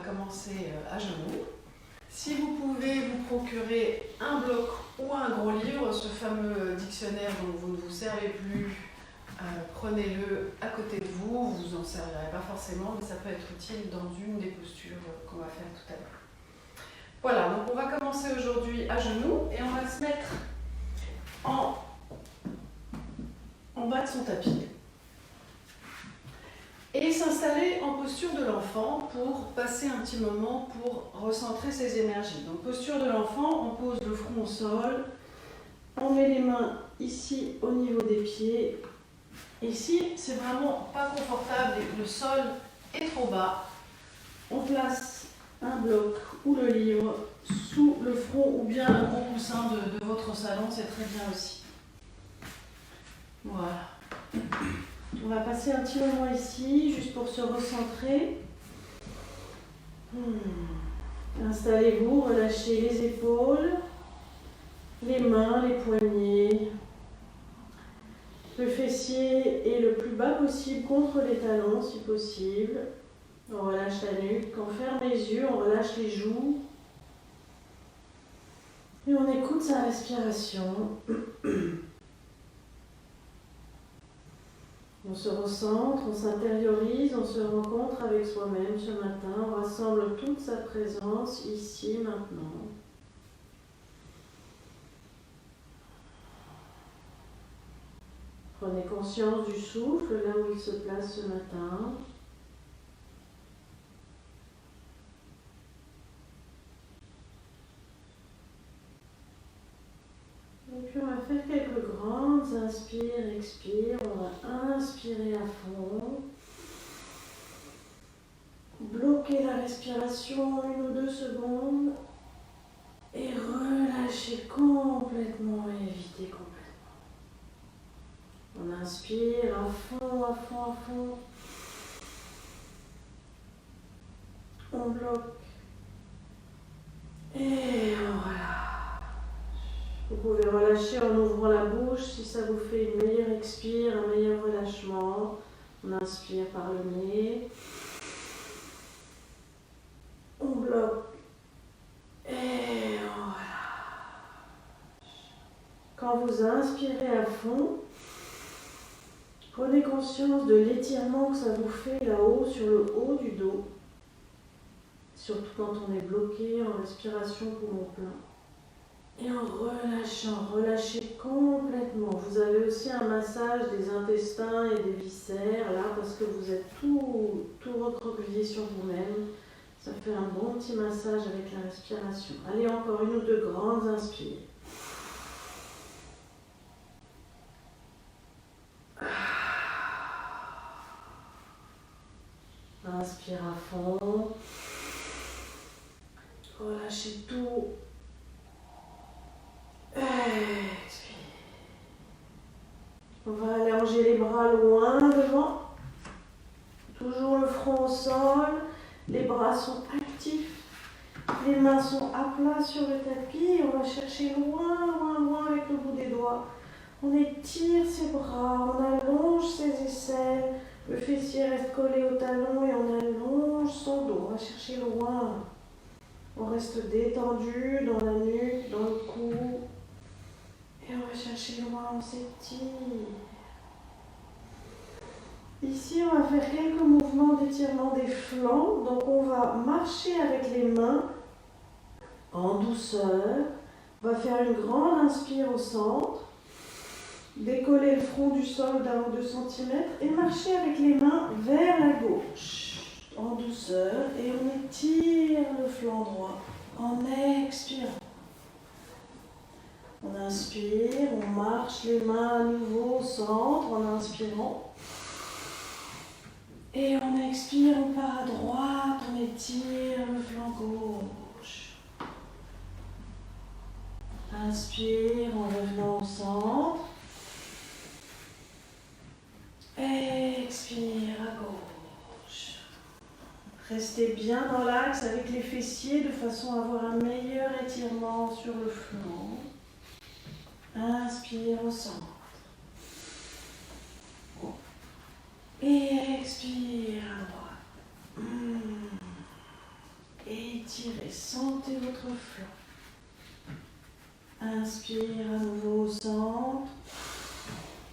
commencer à genoux. Si vous pouvez vous procurer un bloc ou un gros livre, ce fameux dictionnaire dont vous ne vous servez plus, prenez-le à côté de vous, vous vous en servirez pas forcément, mais ça peut être utile dans une des postures qu'on va faire tout à l'heure. Voilà, donc on va commencer aujourd'hui à genoux et on va se mettre en bas de son tapis et s'installer en posture de l'enfant pour passer un petit moment pour recentrer ses énergies. Donc posture de l'enfant, on pose le front au sol, on met les mains ici au niveau des pieds. Ici, c'est vraiment pas confortable et le sol est trop bas. On place un bloc ou le livre sous le front ou bien un gros coussin de votre salon, c'est très bien aussi. Voilà. On va passer un petit moment ici, juste pour se recentrer. Installez-vous, relâchez les épaules, les mains, les poignets. Le fessier est le plus bas possible contre les talons, si possible. On relâche la nuque, on ferme les yeux, on relâche les joues. Et on écoute sa respiration. On se recentre, on s'intériorise, on se rencontre avec soi-même ce matin. On rassemble toute sa présence ici, maintenant. Prenez conscience du souffle, là où il se place ce matin. Et puis on va faire quelques grandes inspires, expires. On va inspirer à fond. Bloquer la respiration 1 ou 2 secondes. Et relâcher complètement et éviter complètement. On inspire à fond, à fond, à fond. On bloque. Et on relâche. Vous pouvez relâcher en ouvrant la bouche si ça vous fait une meilleure expire, un meilleur relâchement. On inspire par le nez. On bloque. Et on relâche. Quand vous inspirez à fond, prenez conscience de l'étirement que ça vous fait là-haut, sur le haut du dos. Surtout quand on est bloqué en respiration poumon plein. Et en relâchant, relâchez complètement. Vous avez aussi un massage des intestins et des viscères, là, parce que vous êtes tout recroquevillé sur vous-même. Ça fait un bon petit massage avec la respiration. Allez, encore 1 ou 2 grandes inspires. Inspire à fond. Relâchez tout. Expire. On va allonger les bras loin devant. Toujours le front au sol. Les bras sont actifs. Les mains sont à plat sur le tapis. On va chercher loin, loin, loin avec le bout des doigts. On étire ses bras. On allonge ses aisselles. Le fessier reste collé au talon et on allonge son dos. On va chercher loin. On reste détendu dans la nuque, dans le cou. Et on va chercher loin, on s'étire. Ici, on va faire quelques mouvements d'étirement des flancs. Donc, on va marcher avec les mains en douceur. On va faire une grande inspire au centre. Décoller le front du sol d'1 ou 2 cm et marcher avec les mains vers la gauche en douceur et on étire le flanc droit en expirant. On inspire, on marche les mains à nouveau au centre en inspirant et on expire, on part à droite, on étire le flanc gauche. Inspire en revenant au centre. Expire à gauche. Restez bien dans l'axe avec les fessiers de façon à avoir un meilleur étirement sur le flanc. Inspire au centre. Et expire à droite. étirez, sentez votre flanc. Inspire à nouveau au centre.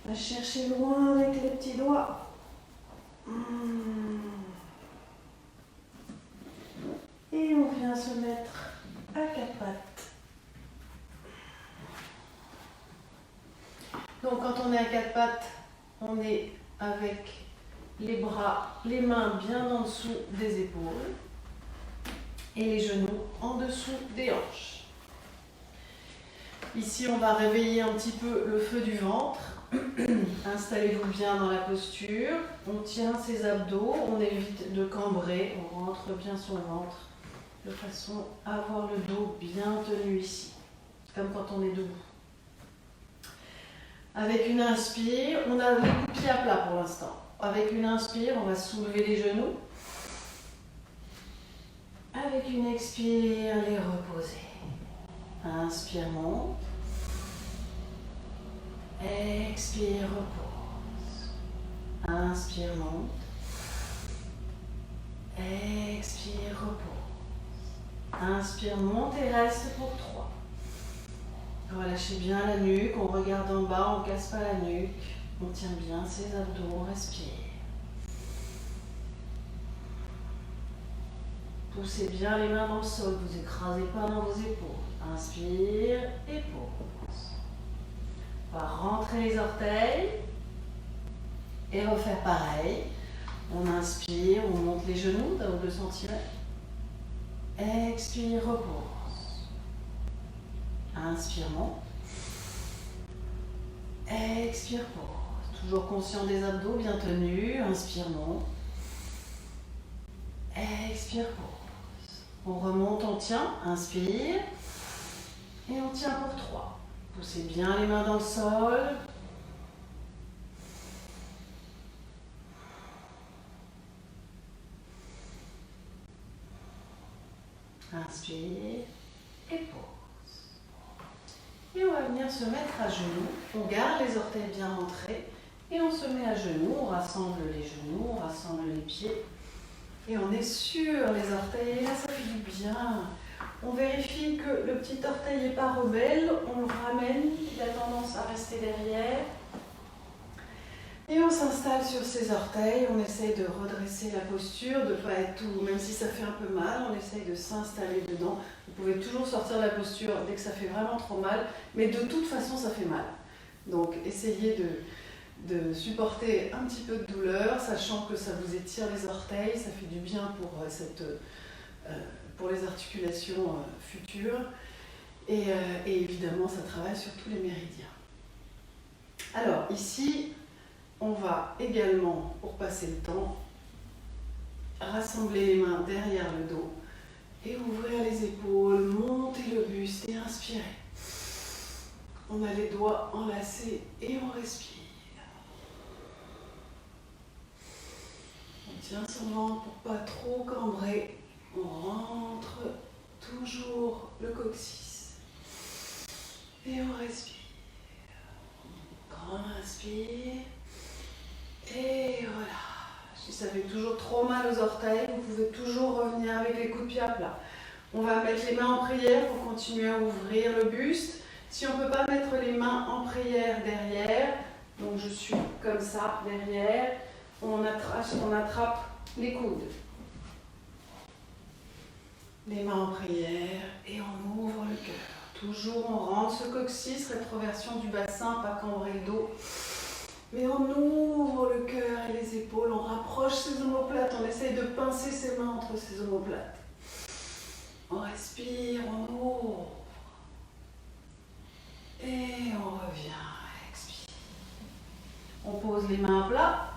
Va chercher loin avec les petits doigts. Et on vient se mettre à quatre pattes. Donc quand on est à quatre pattes, on est avec les bras, les mains bien en dessous des épaules et les genoux en dessous des hanches. Ici, on va réveiller un petit peu le feu du ventre. Installez-vous bien dans la posture. On tient ses abdos, on évite de cambrer, on rentre bien son ventre de façon à avoir le dos bien tenu ici, comme quand on est debout. Avec une inspire, on a les coups de pied à plat pour l'instant. Avec une inspire, on va soulever les genoux. Avec une expire, les reposer. Inspire, monte. Expire, repose. Inspire, monte. Expire, repose. Inspire, monte et reste pour 3. Relâchez bien la nuque, on regarde en bas, on ne casse pas la nuque. On tient bien ses abdos, on respire. Poussez bien les mains dans le sol, vous écrasez pas dans vos épaules. Inspire et pause. On va rentrer les orteils et refaire pareil. On inspire, on monte les genoux d'un ou 2 cm. Expire, repose. Inspire, monte. Expire, pause. Toujours conscient des abdos bien tenus. Inspire, monte. Expire, pause. On remonte, on tient. Inspire. Et on tient pour 3. Poussez bien les mains dans le sol. Inspire et pause. Et on va venir se mettre à genoux. On garde les orteils bien rentrés et on se met à genoux. On rassemble les genoux, on rassemble les pieds. Et on est sur les orteils. Et là, ça fait du bien. On vérifie que le petit orteil n'est pas rebelle. On le ramène. Il a tendance à rester derrière. Et on s'installe sur ses orteils. On essaye de redresser la posture, de ne pas être tout, même si ça fait un peu mal, on essaye de s'installer dedans. Vous pouvez toujours sortir de la posture dès que ça fait vraiment trop mal, mais de toute façon, ça fait mal. Donc, essayez de supporter un petit peu de douleur, sachant que ça vous étire les orteils, ça fait du bien pour les articulations futures. Et évidemment, ça travaille sur tous les méridiens. Alors, ici, on va également, pour passer le temps, rassembler les mains derrière le dos et ouvrir les épaules, monter le buste et inspirer. On a les doigts enlacés et on respire. On tient son ventre pour pas trop cambrer. On rentre toujours le coccyx et on respire. Grand inspire. Et voilà. Si ça fait toujours trop mal aux orteils, vous pouvez toujours revenir avec les coups de pied à plat. On va mettre les mains en prière pour continuer à ouvrir le buste. Si on ne peut pas mettre les mains en prière derrière, donc je suis comme ça derrière, on attrape les coudes. Les mains en prière et on ouvre le cœur. Toujours on rentre ce coccyx, rétroversion du bassin, pas cambrer le dos. Mais on ouvre le cœur et les épaules, on rapproche ses omoplates, on essaye de pincer ses mains entre ses omoplates. On respire, on ouvre. Et on revient, expire. On pose les mains à plat,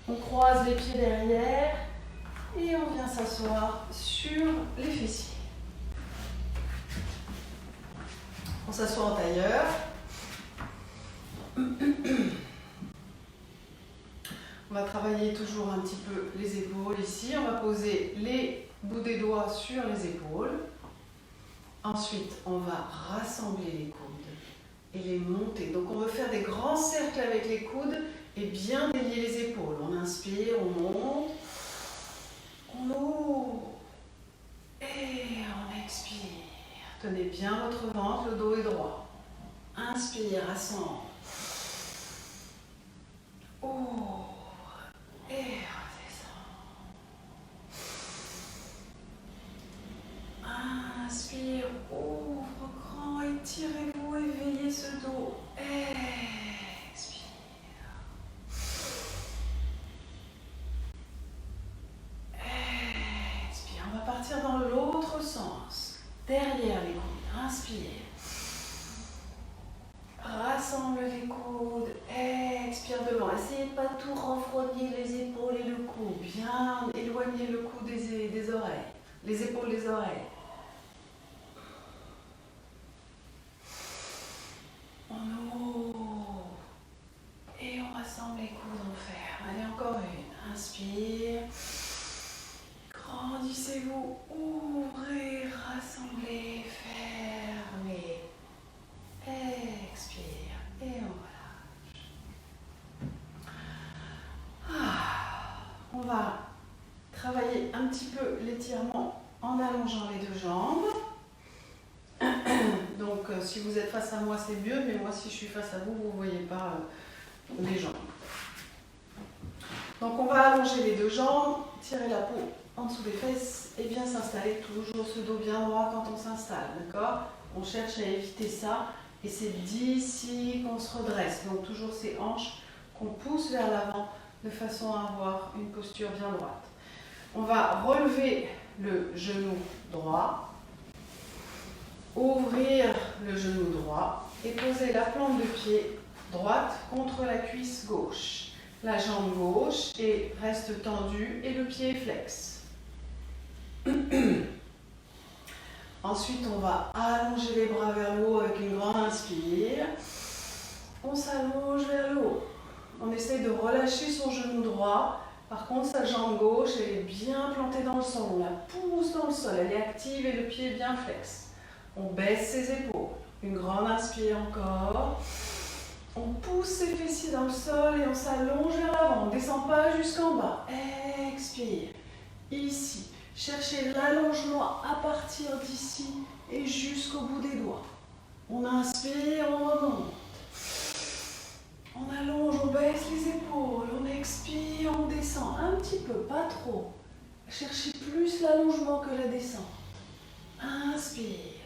on croise les pieds derrière et on vient s'asseoir sur les fessiers. On s'assoit en tailleur. On va travailler toujours un petit peu les épaules ici. On va poser les bouts des doigts sur les épaules. Ensuite, on va rassembler les coudes et les monter. Donc, on veut faire des grands cercles avec les coudes et bien délier les épaules. On inspire, on monte, on ouvre et on bien votre ventre, le dos est droit. Inspire, rassemble. Ouvre et redescend. Inspire, ouvre grand, étirez-vous, éveillez ce dos. Expire. Expire, on va partir dans l'autre sens. Derrière les coudes, inspire. Rassemble les coudes, expire devant. Essayez de pas tout renfrogner les épaules et le cou. Bien éloigner le cou des oreilles. Les épaules des oreilles. On ouvre. Et on rassemble les coudes, on ferme. Allez, encore une. Inspire. Grandissez-vous. Ouvrez, rassemblez, fermez. Expire et on relâche. On va travailler un petit peu l'étirement en allongeant les deux jambes. Donc si vous êtes face à moi c'est mieux, mais moi si je suis face à vous, vous ne voyez pas les jambes. Donc on va allonger les deux jambes, tirer la peau en dessous des fesses et bien s'installer, toujours ce dos bien droit quand on s'installe, d'accord? On cherche à éviter ça. Et c'est d'ici qu'on se redresse. Donc toujours ces hanches qu'on pousse vers l'avant de façon à avoir une posture bien droite. On va relever le genou droit, ouvrir le genou droit et poser la plante de pied droite contre la cuisse gauche. La jambe gauche reste tendue et le pied flex. Ensuite, on va allonger les bras vers le haut avec une grande inspire. On s'allonge vers le haut. On essaye de relâcher son genou droit. Par contre, sa jambe gauche, elle est bien plantée dans le sol. On la pousse dans le sol. Elle est active et le pied est bien flex. On baisse ses épaules. Une grande inspire encore. On pousse ses fessiers dans le sol et on s'allonge vers l'avant. On ne descend pas jusqu'en bas. Expire. Ici. Cherchez l'allongement à partir d'ici et jusqu'au bout des doigts. On inspire, on remonte. On allonge, on baisse les épaules. On expire, on descend. Un petit peu, pas trop. Cherchez plus l'allongement que la descente. Inspire.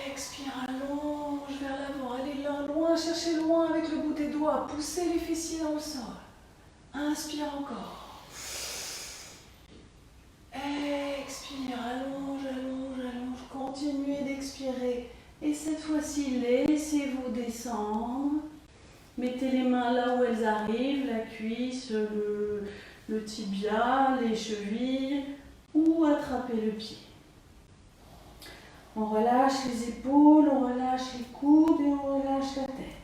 Expire, allonge vers l'avant. Allez là, loin, cherchez loin avec le bout des doigts. Poussez les fessiers dans le sol. Inspire encore. Expire, allonge, allonge, allonge. Continuez d'expirer. Et cette fois-ci, laissez-vous descendre. Mettez les mains là où elles arrivent, la cuisse, le tibia, les chevilles, ou attrapez le pied. On relâche les épaules, on relâche les coudes et on relâche la tête.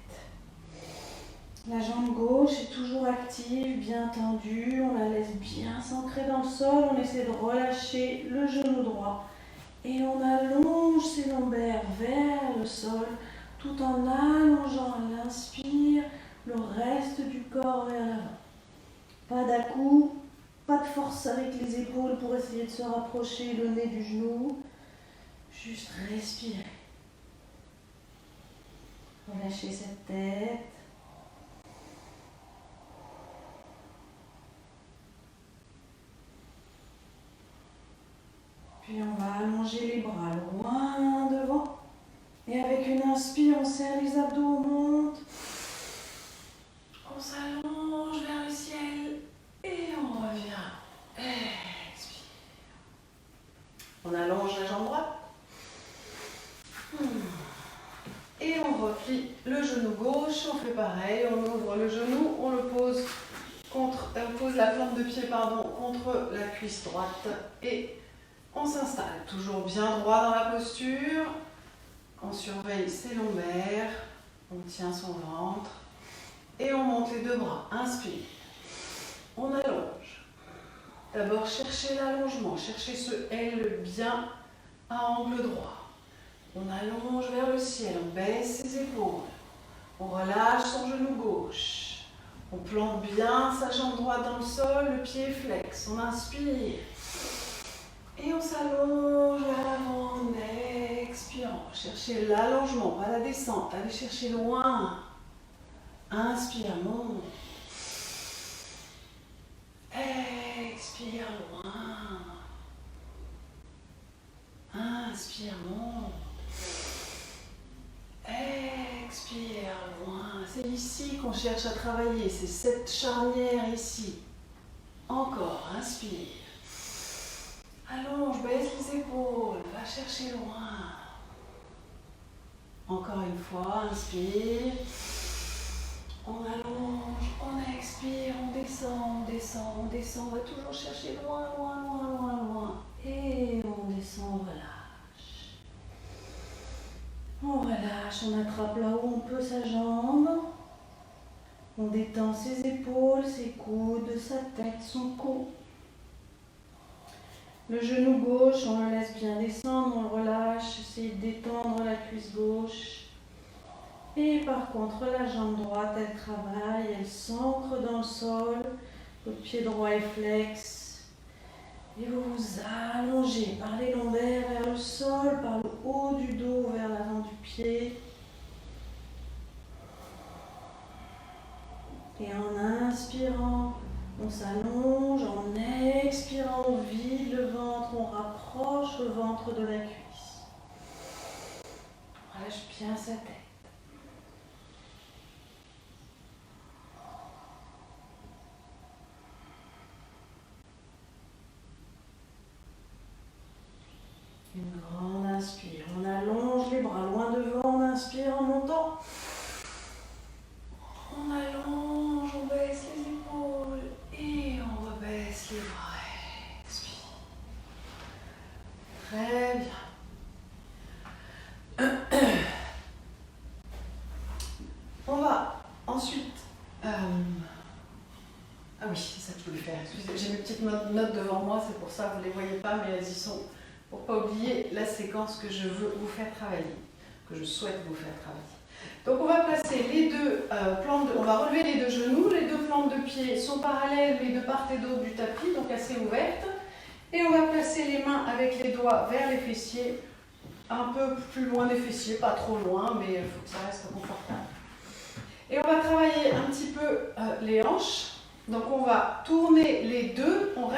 La jambe gauche est toujours active, bien tendue, on la laisse bien s'ancrer dans le sol, on essaie de relâcher le genou droit et on allonge ses lombaires vers le sol tout en allongeant à l'inspire le reste du corps vers l'avant. Pas d'à-coups, pas de force avec les épaules pour essayer de se rapprocher le nez du genou, juste respirer. Relâchez cette tête. Puis on va allonger les bras loin devant. Et avec une inspire, on serre les abdos, on monte. On s'allonge vers le ciel. Et on revient. Expire. On allonge la jambe droite. Et on replie le genou gauche. On fait pareil. On ouvre le genou. On le pose pose la plante de pied contre la cuisse droite. Et on s'installe, toujours bien droit dans la posture. On surveille ses lombaires. On tient son ventre. Et on monte les deux bras. Inspire. On allonge. D'abord, cherchez l'allongement. Cherchez ce L bien à angle droit. On allonge vers le ciel. On baisse ses épaules. On relâche son genou gauche. On plante bien sa jambe droite dans le sol. Le pied flex. On inspire. Et on s'allonge vers l'avant. chercher l'allongement, pas la descente. Allez chercher loin. Inspire, monte. Expire loin. Inspire, monte. Expire loin. C'est ici qu'on cherche à travailler. C'est cette charnière ici. Encore, inspire. Allonge, baisse les épaules. Va chercher loin. Encore une fois, inspire. On allonge, on expire, on descend, on descend, on descend. On va toujours chercher loin, loin, loin, loin, loin. Et on descend, on relâche. On relâche, on attrape là où on peut sa jambe. On détend ses épaules, ses coudes, sa tête, son cou. Le genou gauche, on le laisse bien descendre, on le relâche. Essayez de détendre la cuisse gauche. Et par contre, la jambe droite, elle travaille, elle s'ancre dans le sol. Votre pied droit est flex. Et vous vous allongez par les lombaires vers le sol, par le haut du dos vers l'avant du pied. Et en inspirant, on s'allonge. En expirant, on vide le ventre, on rapproche le ventre de la cuisse. On relâche bien sa tête. Une grande inspire, on allonge les bras loin devant, on inspire en montant. On allonge, on baisse les épaules et on rebaisse les bras. Expire. Très bien. On va ensuite... Ah oui, c'est ça que je voulais faire. Excusez, j'ai mes petites notes devant moi, c'est pour ça, vous ne les voyez pas, mais elles y sont. Pour ne pas oublier la séquence que je veux vous faire travailler, que je souhaite vous faire travailler. Donc on va placer les deux plantes, on va relever les deux genoux, les deux plantes de pied sont parallèles mais de part et d'autre du tapis, donc assez ouvertes. Et on va placer les mains avec les doigts vers les fessiers, un peu plus loin des fessiers, pas trop loin, mais il faut que ça reste confortable. Et on va travailler un petit peu les hanches. Donc on va tourner les deux, on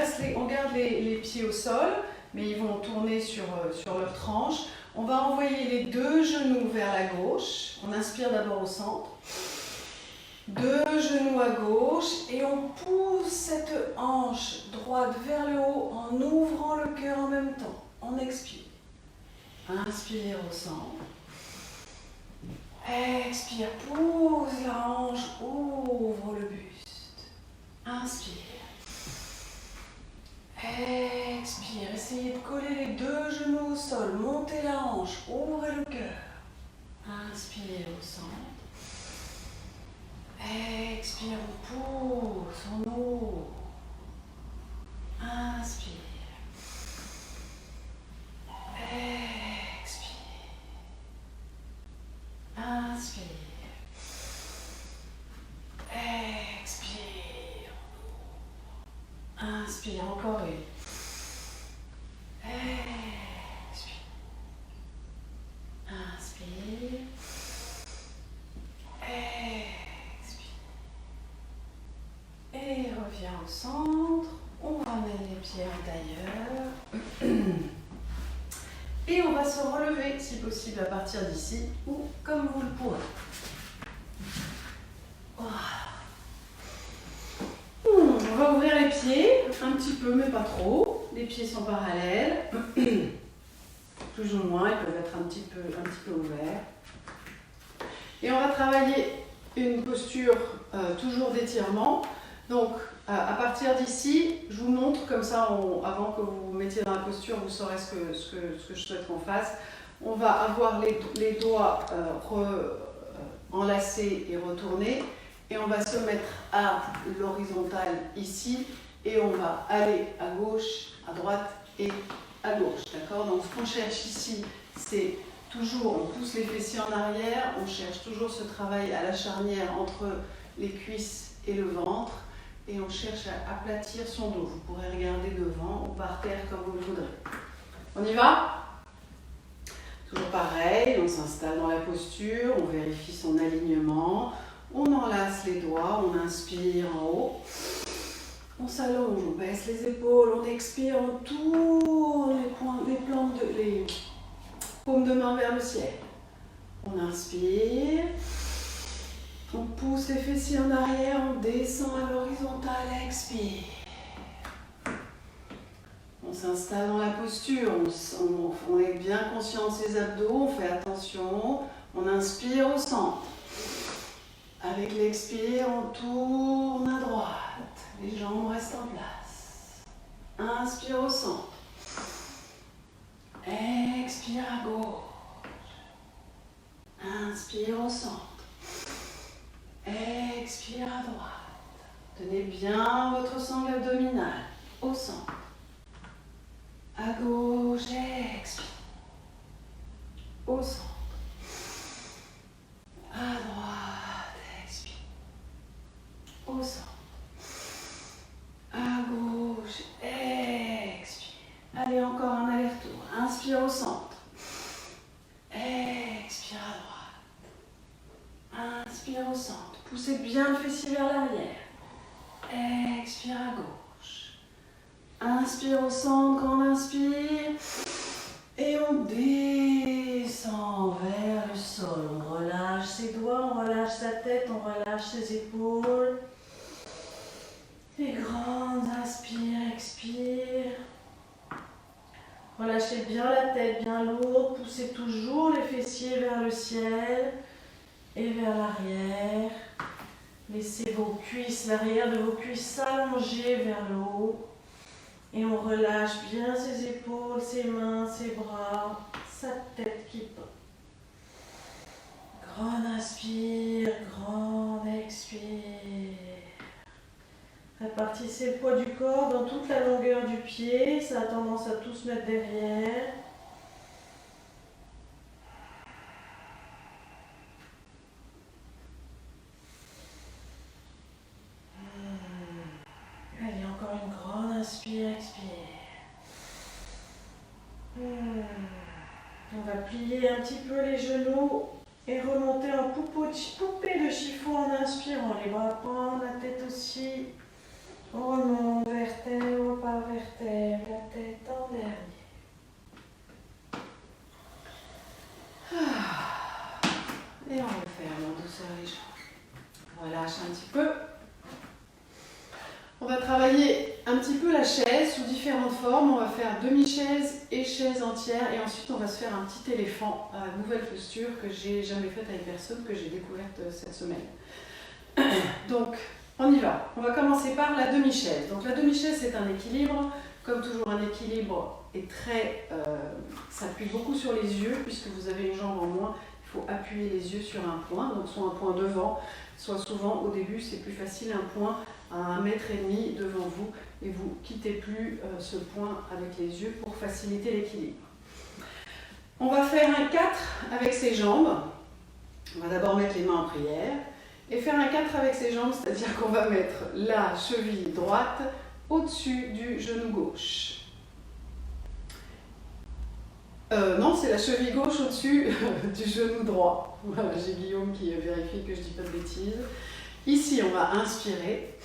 garde les pieds au sol, mais ils vont tourner sur leur tranche. On va envoyer les deux genoux vers la gauche. On inspire d'abord au centre. Deux genoux à gauche et on pousse cette hanche droite vers le haut en ouvrant le cœur en même temps. On expire. Inspire au centre. Expire, pousse la hanche, ouvre le buste. Inspire. Expire, essayez de coller les deux genoux au sol, montez la hanche, ouvrez le cœur. Inspire au centre. Expire, on pousse, on ouvre. Inspire. Expire. Inspire. Expire. Inspire, encore une. Expire. Inspire. Expire. Et reviens au centre. On ramène les pieds intérieurs. Et on va se relever, si possible, à partir d'ici, ou comme vous le pourrez. Voilà. On va ouvrir les pieds, un petit peu, mais pas trop. Les pieds sont parallèles. Plus ou moins, ils peuvent être un petit peu ouverts. Et on va travailler une posture toujours d'étirement. Donc, à partir d'ici, je vous montre comme ça, avant que vous vous mettiez dans la posture, vous saurez ce que je souhaite qu'on fasse. On va avoir les doigts enlacés et retournés. Et on va se mettre à l'horizontale ici. Et on va aller à gauche, à droite et à gauche. D'accord? Donc, ce qu'on cherche ici, c'est toujours, on pousse les fessiers en arrière. On cherche toujours ce travail à la charnière entre les cuisses et le ventre. Et on cherche à aplatir son dos. Vous pourrez regarder devant ou par terre comme vous le voudrez. On y va? Toujours pareil, on s'installe dans la posture, on vérifie son alignement, on enlace les doigts, on inspire en haut, on s'allonge, on baisse les épaules, on expire, on tourne les paumes de main vers le ciel. On inspire, on pousse les fessiers en arrière, on descend à l'horizontale, expire. On s'installe dans la posture, on est bien conscient de ses abdos, on fait attention, on inspire au centre. Avec l'expire, on tourne à droite, les jambes restent en place. Inspire au centre. Expire à gauche. Inspire au centre. Expire à droite. Tenez bien votre sangle abdominale au centre. À gauche, expire. Au centre. À droite, expire. Au centre. À gauche, expire. Allez, encore un aller-retour. Inspire au centre. Expire à droite. Inspire au centre. Poussez bien le fessier vers l'arrière. Expire à gauche. Inspire au centre quand on inspire. Et on descend vers le sol. On relâche ses doigts, on relâche sa tête, on relâche ses épaules. Et grandes inspire, expire. Relâchez bien la tête, bien lourde. Poussez toujours les fessiers vers le ciel et vers l'arrière. Laissez vos cuisses, l'arrière de vos cuisses s'allonger vers le haut. Et on relâche bien ses épaules, ses mains, ses bras, sa tête qui pend. Grande inspire, grande expire. Répartissez le poids du corps dans toute la longueur du pied. Ça a tendance à tout se mettre derrière. Allez, encore une grande inspire, expire. On va plier un petit peu les genoux et remonter en poupée de chiffon en inspirant. Les bras pendent, la tête aussi. On remonte vertèbre par vertèbre, la tête en dernier. Et on referme en douceur les jambes. On relâche un petit peu. On va travailler un petit peu la chaise sous différentes formes. On va faire demi-chaise et chaise entière. Et ensuite, on va se faire un petit éléphant à nouvelle posture que j'ai jamais faite avec personne, que j'ai découverte cette semaine. Donc, on y va. On va commencer par la demi-chaise. Donc, la demi-chaise, c'est un équilibre. Comme toujours, un équilibre est s'appuie beaucoup sur les yeux, puisque vous avez une jambe en moins. Il faut appuyer les yeux sur un point, donc soit un point devant, soit souvent au début, c'est plus facile, un point à 1,5 m devant vous, et vous quittez plus ce point avec les yeux pour faciliter l'équilibre. On va faire un 4 avec ses jambes. On va d'abord mettre les mains en prière. Et faire un 4 avec ses jambes, c'est-à-dire qu'on va mettre la cheville droite au-dessus du genou gauche. Non, c'est la cheville gauche au-dessus du genou droit. Voilà, j'ai Guillaume qui vérifie que je ne dis pas de bêtises. Ici, on va inspirer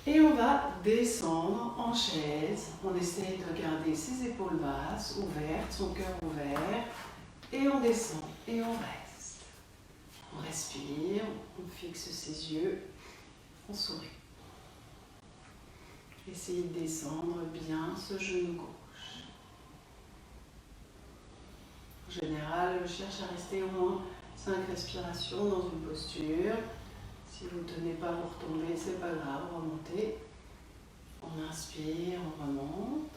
et on va descendre en chaise. On essaie de garder ses épaules basses, ouvertes, son cœur ouvert. Et on descend et on reste. On respire, on fixe ses yeux, on sourit. Essayez de descendre bien ce genou gauche. En général, je cherche à rester au moins 5 respirations dans une posture. Si vous ne tenez pas, vous retombez, c'est pas grave, remontez. On inspire, on remonte.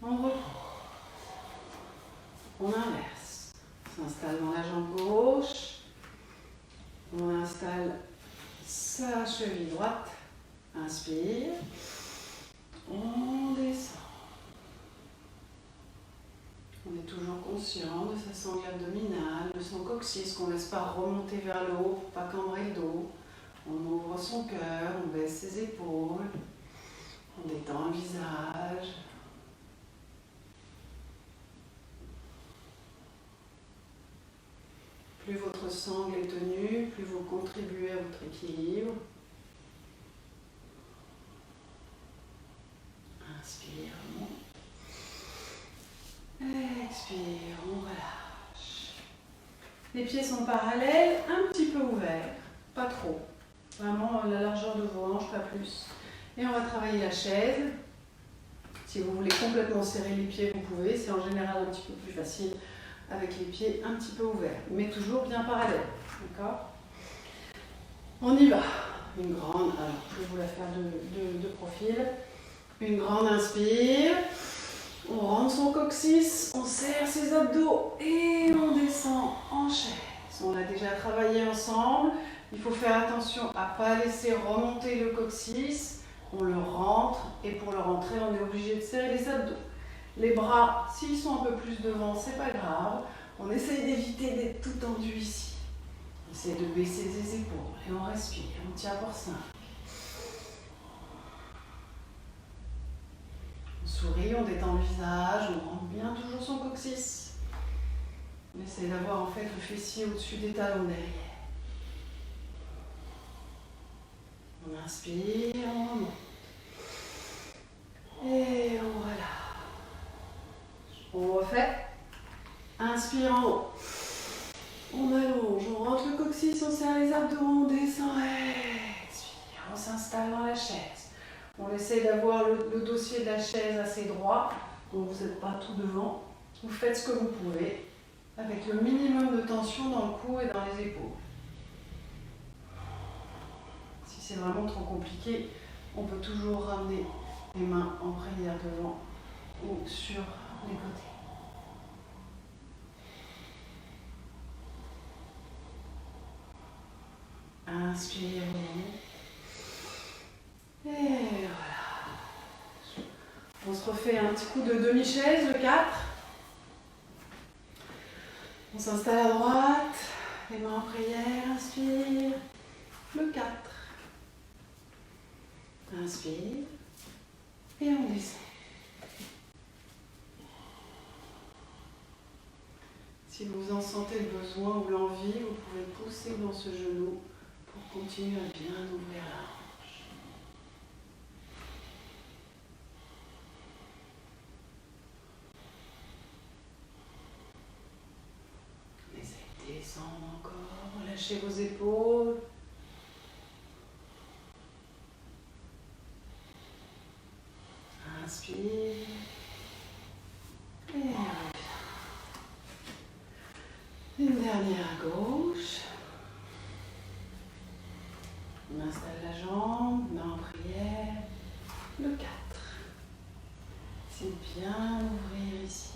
On reprend. On inverse. On s'installe dans la jambe gauche. On installe sa cheville droite. Inspire. On descend. On est toujours conscient de sa sangle abdominale, de son coccyx qu'on ne laisse pas remonter vers le haut pour pas cambrer le dos. On ouvre son cœur, on baisse ses épaules, on détend le visage. sangle est tenue, plus vous contribuez à votre équilibre. Inspire, on monte. Expire, on relâche. Les pieds sont parallèles, un petit peu ouverts, pas trop. Vraiment la largeur de vos hanches, pas plus. Et on va travailler la chaise. Si vous voulez complètement serrer les pieds, vous pouvez. C'est en général un petit peu plus facile avec les pieds un petit peu ouverts, mais toujours bien parallèles. D'accord ? On y va. Une grande, alors je vais vous la faire de profil. Une grande inspire. On rentre son coccyx, on serre ses abdos et on descend en chaise. On a déjà travaillé ensemble. Il faut faire attention à ne pas laisser remonter le coccyx. On le rentre et pour le rentrer, on est obligé de serrer les abdos. Les bras, s'ils sont un peu plus devant, c'est pas grave. On essaye d'éviter d'être tout tendu ici. On essaie de baisser les épaules et on respire. On tient pour 5. On sourit, on détend le visage, on rentre bien toujours son coccyx. On essaie d'avoir en fait le fessier au-dessus des talons derrière. On inspire, on remonte. Et on relâche. On refait. Inspire en haut. On allonge, on rentre le coccyx, on serre les abdos, on descend. Expire, on s'installe dans la chaise. On essaie d'avoir le dossier de la chaise assez droit, donc vous n'êtes pas tout devant. Vous faites ce que vous pouvez, avec le minimum de tension dans le cou et dans les épaules. Si c'est vraiment trop compliqué, on peut toujours ramener les mains en prière devant ou sur les côtés. Inspire. Et voilà. On se refait un petit coup de demi-chaise, le 4. On s'installe à droite, les mains en prière, inspire. Le 4. Inspire. Et on descend. Si vous en sentez le besoin ou l'envie, vous pouvez pousser dans ce genou pour continuer à bien ouvrir la hanche. Essayez de descendre encore, relâchez vos épaules. Inspire. Et on revient. Une dernière à gauche. On installe la jambe, main en prière. Le 4. C'est bien ouvrir ici.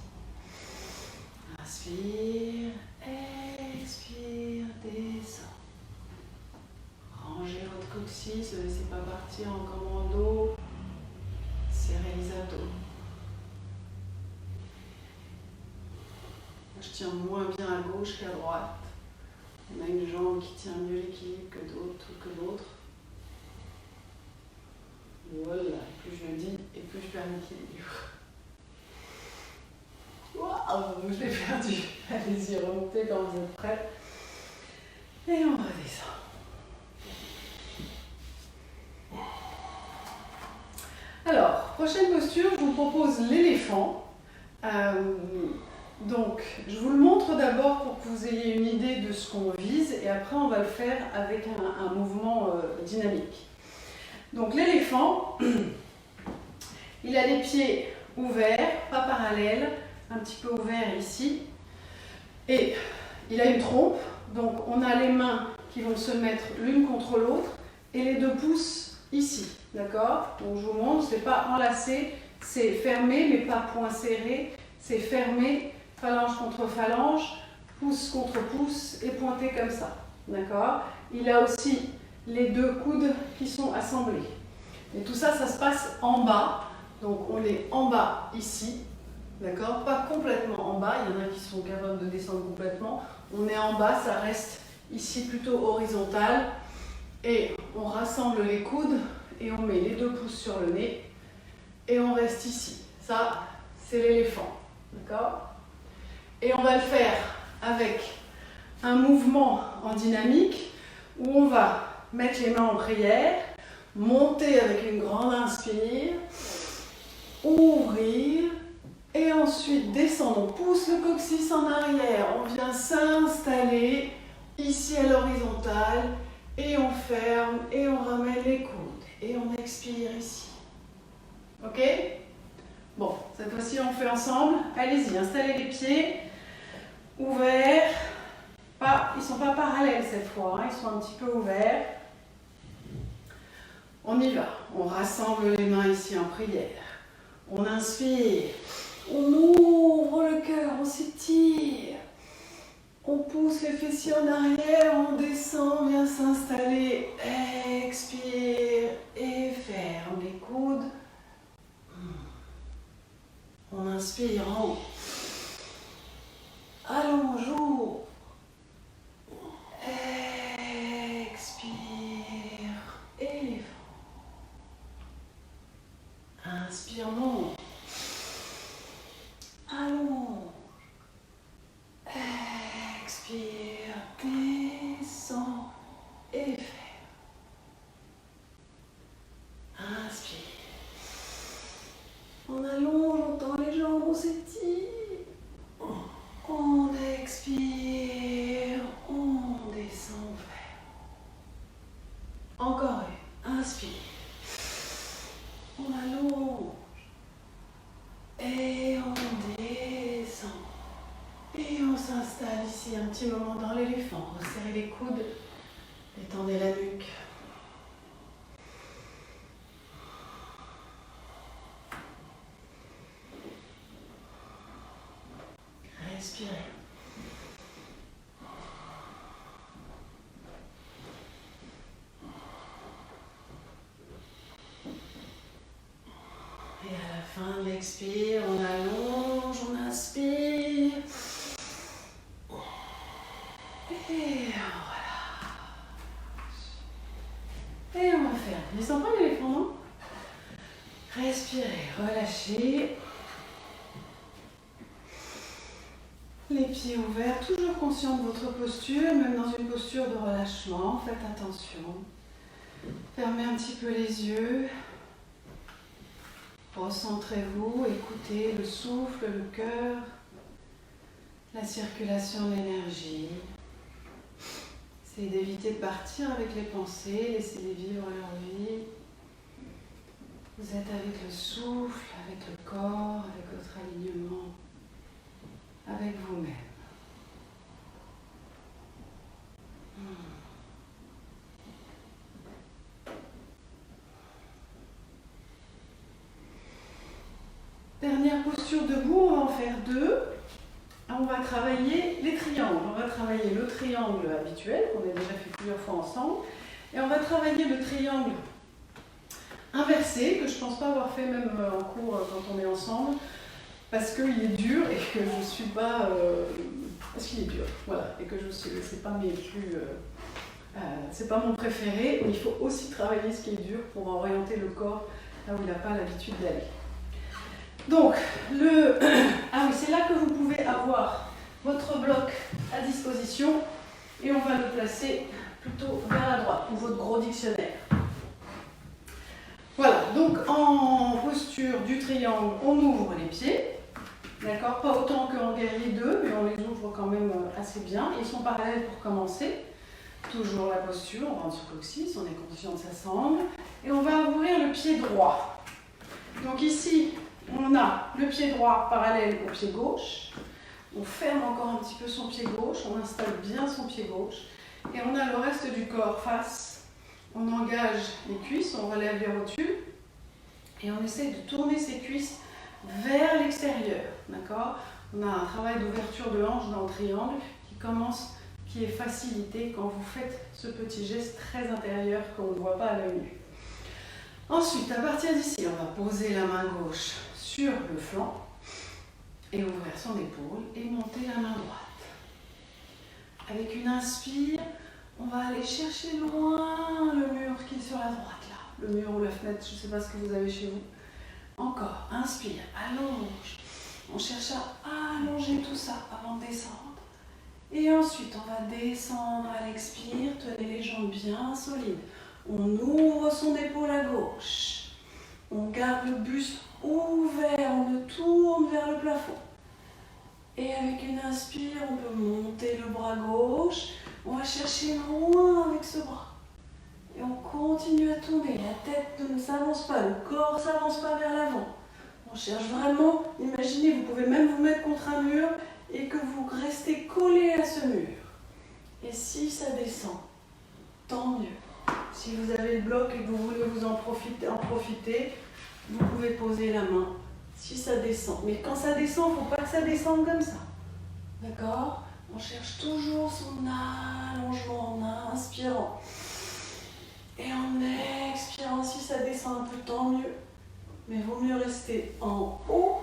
Inspire, expire, descend. Rangez votre coccyx, ne laissez pas partir en commando. Serrez les abdos. Je tiens moins bien à gauche qu'à droite. On a une jambe qui tient mieux l'équilibre que l'autre. Voilà, plus je le dis et plus je perds l'équilibre. Waouh, je l'ai perdu. Allez-y, remontez quand vous êtes prêts. Et on redescend. Alors, prochaine posture, je vous propose l'éléphant. Donc, je vous le montre d'abord pour que vous ayez une idée de ce qu'on vise et après on va le faire avec un mouvement dynamique. Donc l'éléphant, il a les pieds ouverts, pas parallèles, un petit peu ouverts ici. Et il a une trompe, donc on a les mains qui vont se mettre l'une contre l'autre et les 2 pouces ici, d'accord? Donc je vous montre, c'est pas enlacé, c'est fermé mais pas point serré, c'est fermé. Phalange contre phalange, pouce contre pouce et pointé comme ça. D'accord? Il a aussi les 2 coudes qui sont assemblés. Et tout ça, ça se passe en bas. Donc on est en bas ici. D'accord? Pas complètement en bas. Il y en a qui sont capables de descendre complètement. On est en bas, ça reste ici plutôt horizontal. Et on rassemble les coudes et on met les 2 pouces sur le nez. Et on reste ici. Ça, c'est l'éléphant. D'accord? Et on va le faire avec un mouvement en dynamique où on va mettre les mains en prière, monter avec une grande inspire, ouvrir et ensuite descendre. On pousse le coccyx en arrière, on vient s'installer ici à l'horizontale et on ferme et on ramène les coudes et on expire ici. Ok? Bon, cette fois-ci on fait ensemble. Allez-y, installez les pieds ouverts. Ils ne sont pas parallèles cette fois, ils sont un petit peu ouverts. On y va, on rassemble les mains ici en prière. On inspire, on ouvre le cœur, on s'étire. On pousse les fessiers en arrière, on descend, on vient s'installer. Expire et ferme les coudes. On inspire en haut. Allonge, ouvre. Expire, éléphant. Inspire, monte. Allonge. Expire, descend et ferme. Inspire. On allonge, on tend les jambes, on s'étire. On expire, on descend vers. Encore une. Inspire. On allonge. Et on descend. Et on s'installe ici un petit moment dans l'éléphant. Resserrez les coudes. Détendez la nuque. Respirez. Et à la fin de l'expire, on allonge, on inspire. Et voilà. Et on va faire. Ils sont pas l'éléphant, non? Respirez, relâchez. Les pieds ouverts, toujours conscient de votre posture, même dans une posture de relâchement, faites attention. Fermez un petit peu les yeux. Recentrez-vous, écoutez le souffle, le cœur, la circulation de l'énergie. Essayez d'éviter de partir avec les pensées, laissez-les vivre leur vie. Vous êtes avec le souffle, avec le corps, avec votre alignement. Avec vous-même. Dernière posture debout, on va en faire deux. On va travailler les triangles. On va travailler le triangle habituel, qu'on a déjà fait plusieurs fois ensemble. Et on va travailler le triangle inversé, que je ne pense pas avoir fait même en cours quand on est ensemble. Parce qu'il est dur et que je ne suis pas... parce qu'il est dur, voilà. Et que c'est pas mes plus... c'est pas mon préféré, mais il faut aussi travailler ce qui est dur pour orienter le corps là où il n'a pas l'habitude d'aller. Donc, ah oui, c'est là que vous pouvez avoir votre bloc à disposition et on va le placer plutôt vers la droite, ou votre gros dictionnaire. Voilà, donc en posture du triangle, on ouvre les pieds. D'accord, pas autant qu'en guerrier 2, mais on les ouvre quand même assez bien. Ils sont parallèles pour commencer. Toujours la posture, on rentre sur le coccyx, on est conscient que ça semble. Et on va ouvrir le pied droit. Donc ici, on a le pied droit parallèle au pied gauche. On ferme encore un petit peu son pied gauche, on installe bien son pied gauche. Et on a le reste du corps face. On engage les cuisses, on relève les rotules. Et on essaie de tourner ses cuisses vers l'extérieur, d'accord? On a un travail d'ouverture de hanche dans le triangle qui est facilité quand vous faites ce petit geste très intérieur qu'on ne voit pas à l'œil nu. Ensuite, à partir d'ici, on va poser la main gauche sur le flanc et ouvrir son épaule et monter la main droite. Avec une inspire, on va aller chercher loin le mur qui est sur la droite là, le mur ou la fenêtre, je ne sais pas ce que vous avez chez vous. Encore, inspire, allonge. On cherche à allonger tout ça avant de descendre. Et ensuite, on va descendre à l'expire. Tenez les jambes bien solides. On ouvre son épaule à gauche. On garde le buste ouvert. On le tourne vers le plafond. Et avec une inspire, on peut monter le bras gauche. On va chercher loin avec ce bras. Et on continue à tourner. La tête ne s'avance pas, le corps ne s'avance pas vers l'avant. On cherche vraiment, imaginez, vous pouvez même vous mettre contre un mur et que vous restez collé à ce mur. Et si ça descend, tant mieux. Si vous avez le bloc et que vous voulez vous en profiter, vous pouvez poser la main. Si ça descend. Mais quand ça descend, il ne faut pas que ça descende comme ça. D'accord? On cherche toujours son allongement en inspirant. Et en expirant, si ça descend un peu, tant mieux. Mais il vaut mieux rester en haut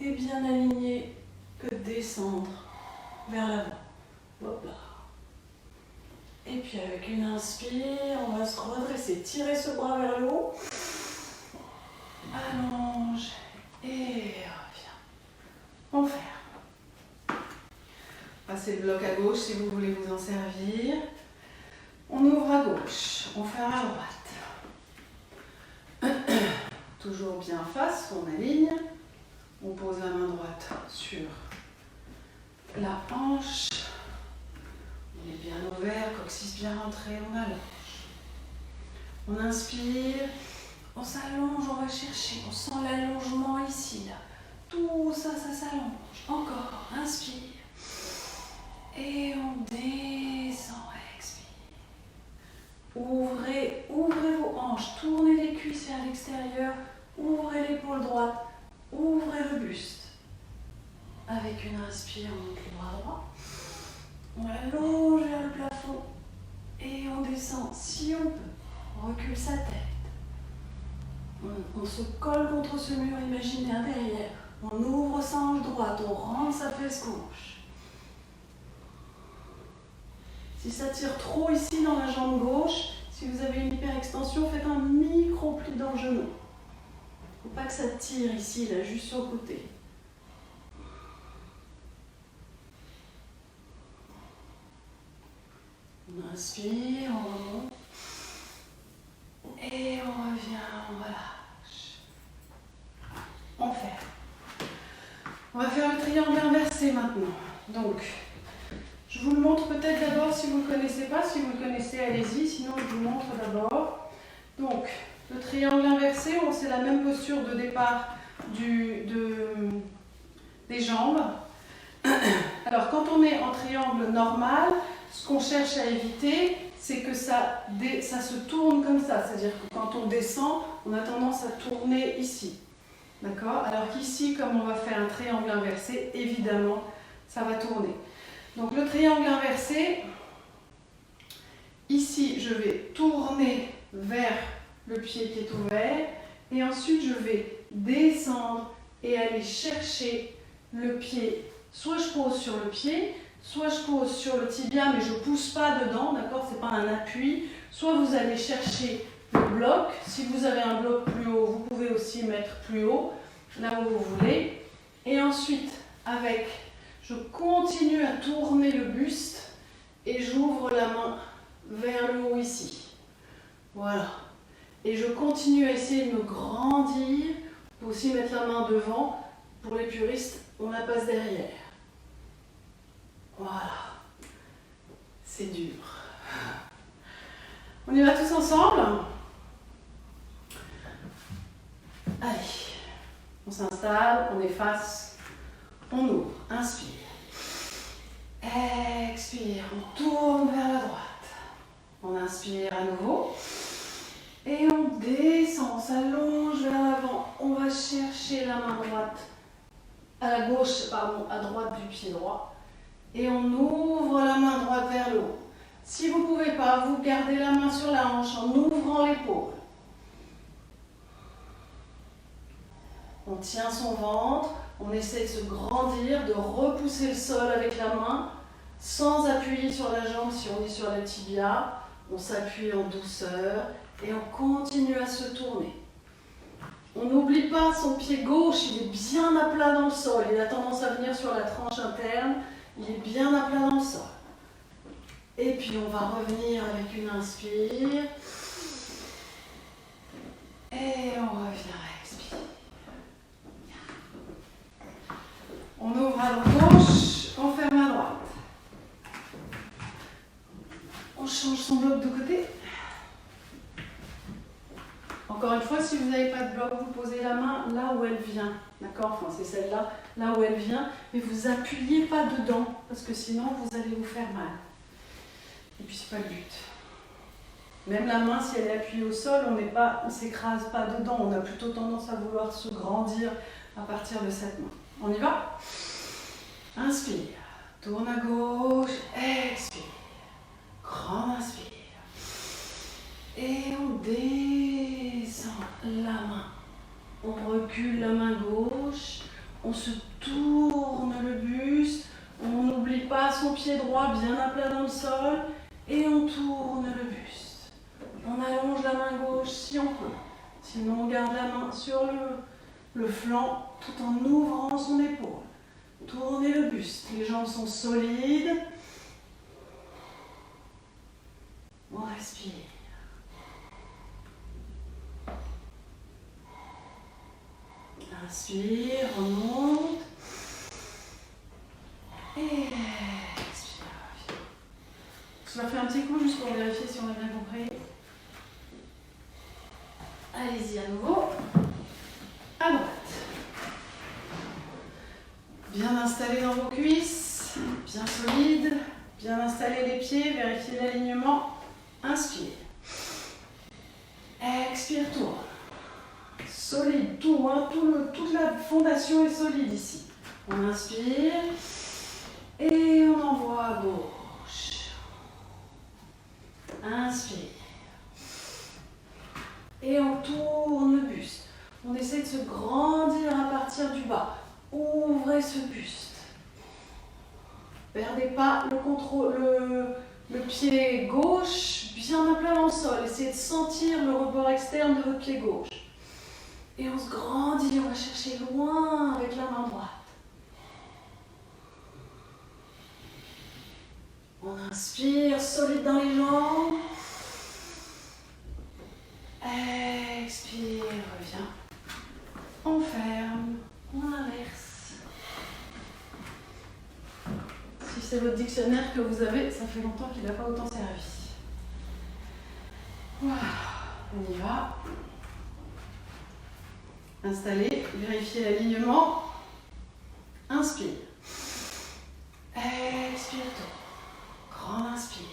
et bien aligné que descendre vers l'avant. Hop là. Et puis avec une inspire, on va se redresser. Tirer ce bras vers le haut. Allonge et reviens. On ferme. Passez le bloc à gauche si vous voulez vous en servir. On ouvre à gauche, on ferme à droite. Toujours bien face, on aligne. On pose la main droite sur la hanche. On est bien ouvert, coccyx bien rentré, on allonge. On inspire, on s'allonge, on va chercher. On sent l'allongement ici, là. Tout ça, ça s'allonge. Encore, inspire. Et on descend. Ouvrez vos hanches, tournez les cuisses vers l'extérieur, ouvrez l'épaule droite, ouvrez le buste. Avec une inspire, on monte le bras droit, on allonge vers le plafond et on descend si on peut. On recule sa tête. On se colle contre ce mur imaginaire derrière. On ouvre sa hanche droite, on rentre sa fesse gauche. Si ça tire trop ici dans la jambe gauche, si vous avez une hyperextension, faites un micro-pli dans le genou. Il ne faut pas que ça tire ici, là, juste sur le côté. On inspire, on remonte. Et on revient, on relâche. On fait. On va faire le triangle inversé maintenant. Donc, je vous le montre peut-être d'abord si vous ne le connaissez pas. Si vous le connaissez, allez-y. Sinon, je vous montre d'abord. Donc, le triangle inversé, c'est la même posture de départ des jambes. Alors, quand on est en triangle normal, ce qu'on cherche à éviter, c'est que ça se tourne comme ça. C'est-à-dire que quand on descend, on a tendance à tourner ici. D'accord? Alors qu'ici, comme on va faire un triangle inversé, évidemment, ça va tourner. Donc le triangle inversé, ici je vais tourner vers le pied qui est ouvert et ensuite je vais descendre et aller chercher le pied. Soit je pose sur le pied, soit je pose sur le tibia mais je ne pousse pas dedans, d'accord, c'est pas un appui. Soit vous allez chercher le bloc, si vous avez un bloc plus haut, vous pouvez aussi mettre plus haut, là où vous voulez. Et ensuite, je continue à tourner le buste et j'ouvre la main vers le haut ici. Voilà. Et je continue à essayer de me grandir. Vous pouvez aussi mettre la main devant. Pour les puristes, on la passe derrière. Voilà. C'est dur. On y va tous ensemble? Allez. On s'installe, on efface, on ouvre. Inspire. Expire, on tourne vers la droite. On inspire à nouveau. Et on descend, on s'allonge vers l'avant. On va chercher la main droite à droite du pied droit. Et on ouvre la main droite vers le haut. Si vous ne pouvez pas, vous gardez la main sur la hanche en ouvrant l'épaule. On tient son ventre, on essaie de se grandir, de repousser le sol avec la main, sans appuyer sur la jambe si on est sur la tibia. On s'appuie en douceur et on continue à se tourner. On n'oublie pas son pied gauche, il est bien à plat dans le sol. Il a tendance à venir sur la tranche interne Il est bien à plat dans le sol. Et puis on va revenir avec une inspire. Et on revient, expire. On ouvre à gauche, on ferme à droite. On change son bloc de côté. Encore une fois, si vous n'avez pas de bloc, vous posez la main là où elle vient. D'accord? Enfin, c'est celle-là, là où elle vient. Mais vous appuyez pas dedans, parce que sinon, vous allez vous faire mal. Et puis, c'est pas le but. Même la main, si elle est appuyée au sol, on ne s'écrase pas dedans. On a plutôt tendance à vouloir se grandir à partir de cette main. On y va? Inspire. Tourne à gauche. Expire. Grande inspire. Et on descend la main. On recule la main gauche. On se tourne le buste. On n'oublie pas son pied droit bien à plat dans le sol. Et on tourne le buste. On allonge la main gauche si on peut. Sinon, on garde la main sur le flanc tout en ouvrant son épaule. Tournez le buste. Les jambes sont solides. On respire. Inspire, on monte. Et expire. Je leur fais un petit coup juste pour vérifier si on a bien compris. Allez-y à nouveau. À droite. Bien installé dans vos cuisses. Bien solide. Bien installer les pieds. Vérifiez l'alignement. Inspire. Expire, tourne. Solide, tout, hein, toute la fondation est solide ici. On inspire et on envoie à gauche. Inspire. Et on tourne le buste. On essaie de se grandir à partir du bas. Ouvrez ce buste. Perdez pas le contrôle, le pied gauche bien à plat dans le sol. Essayez de sentir le rebord externe de votre pied gauche. Et on se grandit, on va chercher loin avec la main droite. On inspire, solide dans les jambes. Expire, reviens. On ferme, on inverse. Si c'est votre dictionnaire que vous avez, ça fait longtemps qu'il n'a pas autant servi. Voilà, on y va. Installez, vérifiez l'alignement. Inspire. Expire, tourne. Grande inspire.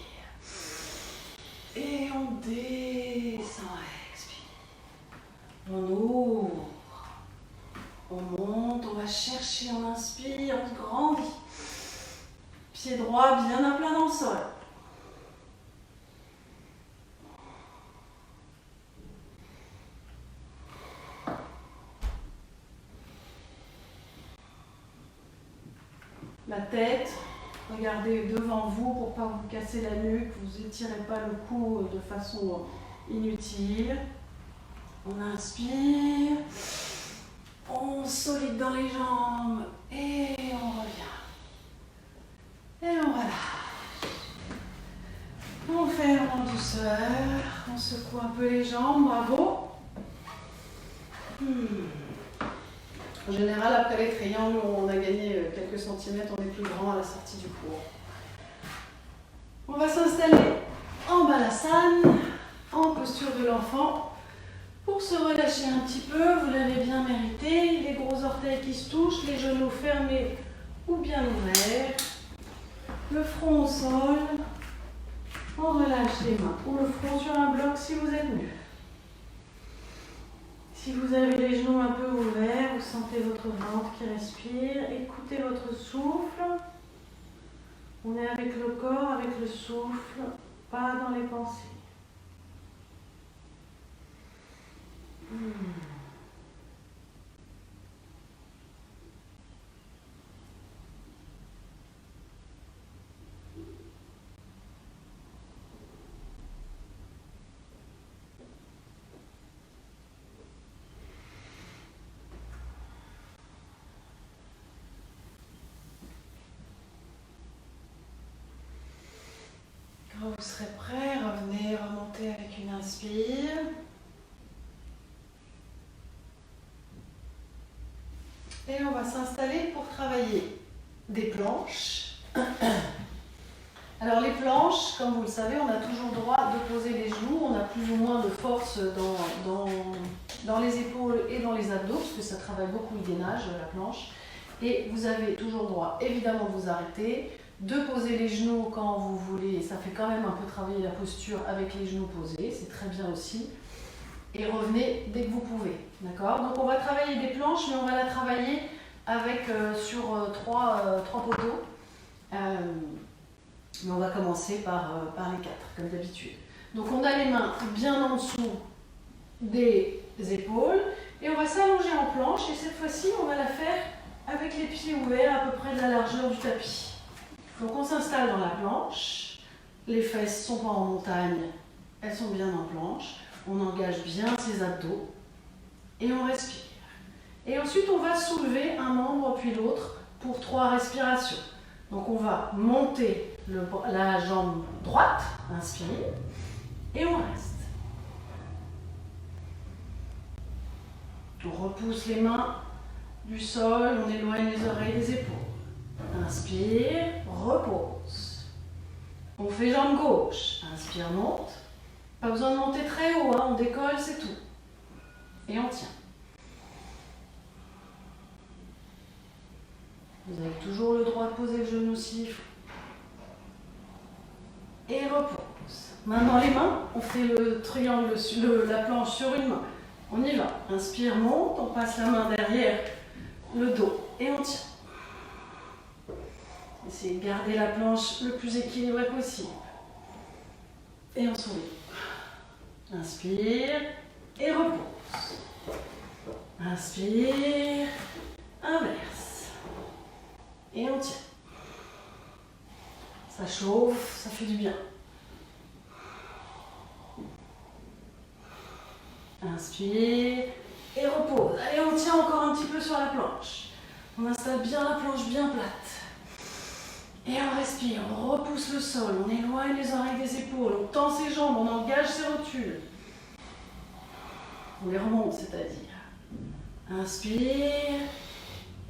Et on descend, expire. On ouvre. On monte, on va chercher, on inspire, on se grandit. Pied droit bien à plat dans le sol. La tête, regardez devant vous pour ne pas vous casser la nuque, vous n'étirez pas le cou de façon inutile. On inspire, on solide dans les jambes et on revient. Et on relâche. On ferme en douceur, on secoue un peu les jambes, bravo. En général, après les triangles, on a gagné quelques centimètres, on est plus grand à la sortie du cours. On va s'installer en balasane, en posture de l'enfant, pour se relâcher un petit peu. Vous l'avez bien mérité. Les gros orteils qui se touchent, les genoux fermés ou bien ouverts. Le front au sol. On relâche les mains ou le front sur un bloc si vous êtes mieux. Si vous avez les genoux un peu ouverts, vous sentez votre ventre qui respire, écoutez votre souffle. On est avec le corps, avec le souffle, pas dans les pensées. vous serez prêts, revenez, remontez avec une inspire. Et on va s'installer pour travailler des planches. Alors les planches, comme vous le savez, on a toujours le droit de poser les genoux. On a plus ou moins de force dans les épaules et dans les abdos, parce que ça travaille beaucoup le gainage, la planche. Et vous avez toujours le droit, évidemment, de vous arrêter, de poser les genoux quand vous voulez. Ça fait quand même un peu travailler la posture avec les genoux posés, c'est très bien aussi. Et revenez dès que vous pouvez, d'accord? Donc on va travailler des planches, mais on va la travailler avec, sur trois poteaux. Mais on va commencer par les 4, comme d'habitude. Donc on a les mains bien en dessous des épaules, et on va s'allonger en planche, et cette fois-ci on va la faire avec les pieds ouverts à peu près de la largeur du tapis. Donc on s'installe dans la planche, les fesses ne sont pas en montagne, elles sont bien en planche, on engage bien ses abdos et on respire. Et ensuite on va soulever un membre puis l'autre pour 3 respirations. Donc on va monter la jambe droite, inspire, et on reste. On repousse les mains du sol, on éloigne les oreilles des épaules. Inspire, repose. On fait jambe gauche. Inspire, monte. Pas besoin de monter très haut, hein, on décolle, c'est tout. Et on tient. Vous avez toujours le droit de poser le genou s'il faut. Et repose. Maintenant les mains, on fait le triangle, la planche sur une main. On y va. Inspire, monte, on passe la main derrière le dos et on tient. Essayez de garder la planche le plus équilibrée possible. Et on sourit. Inspire et repose. Inspire, inverse. Et on tient. Ça chauffe, ça fait du bien. Inspire et repose. Allez, on tient encore un petit peu sur la planche. On installe bien la planche bien plate. Et on respire, on repousse le sol, on éloigne les oreilles des épaules, on tend ses jambes, on engage ses rotules. On les remonte, c'est-à-dire. Inspire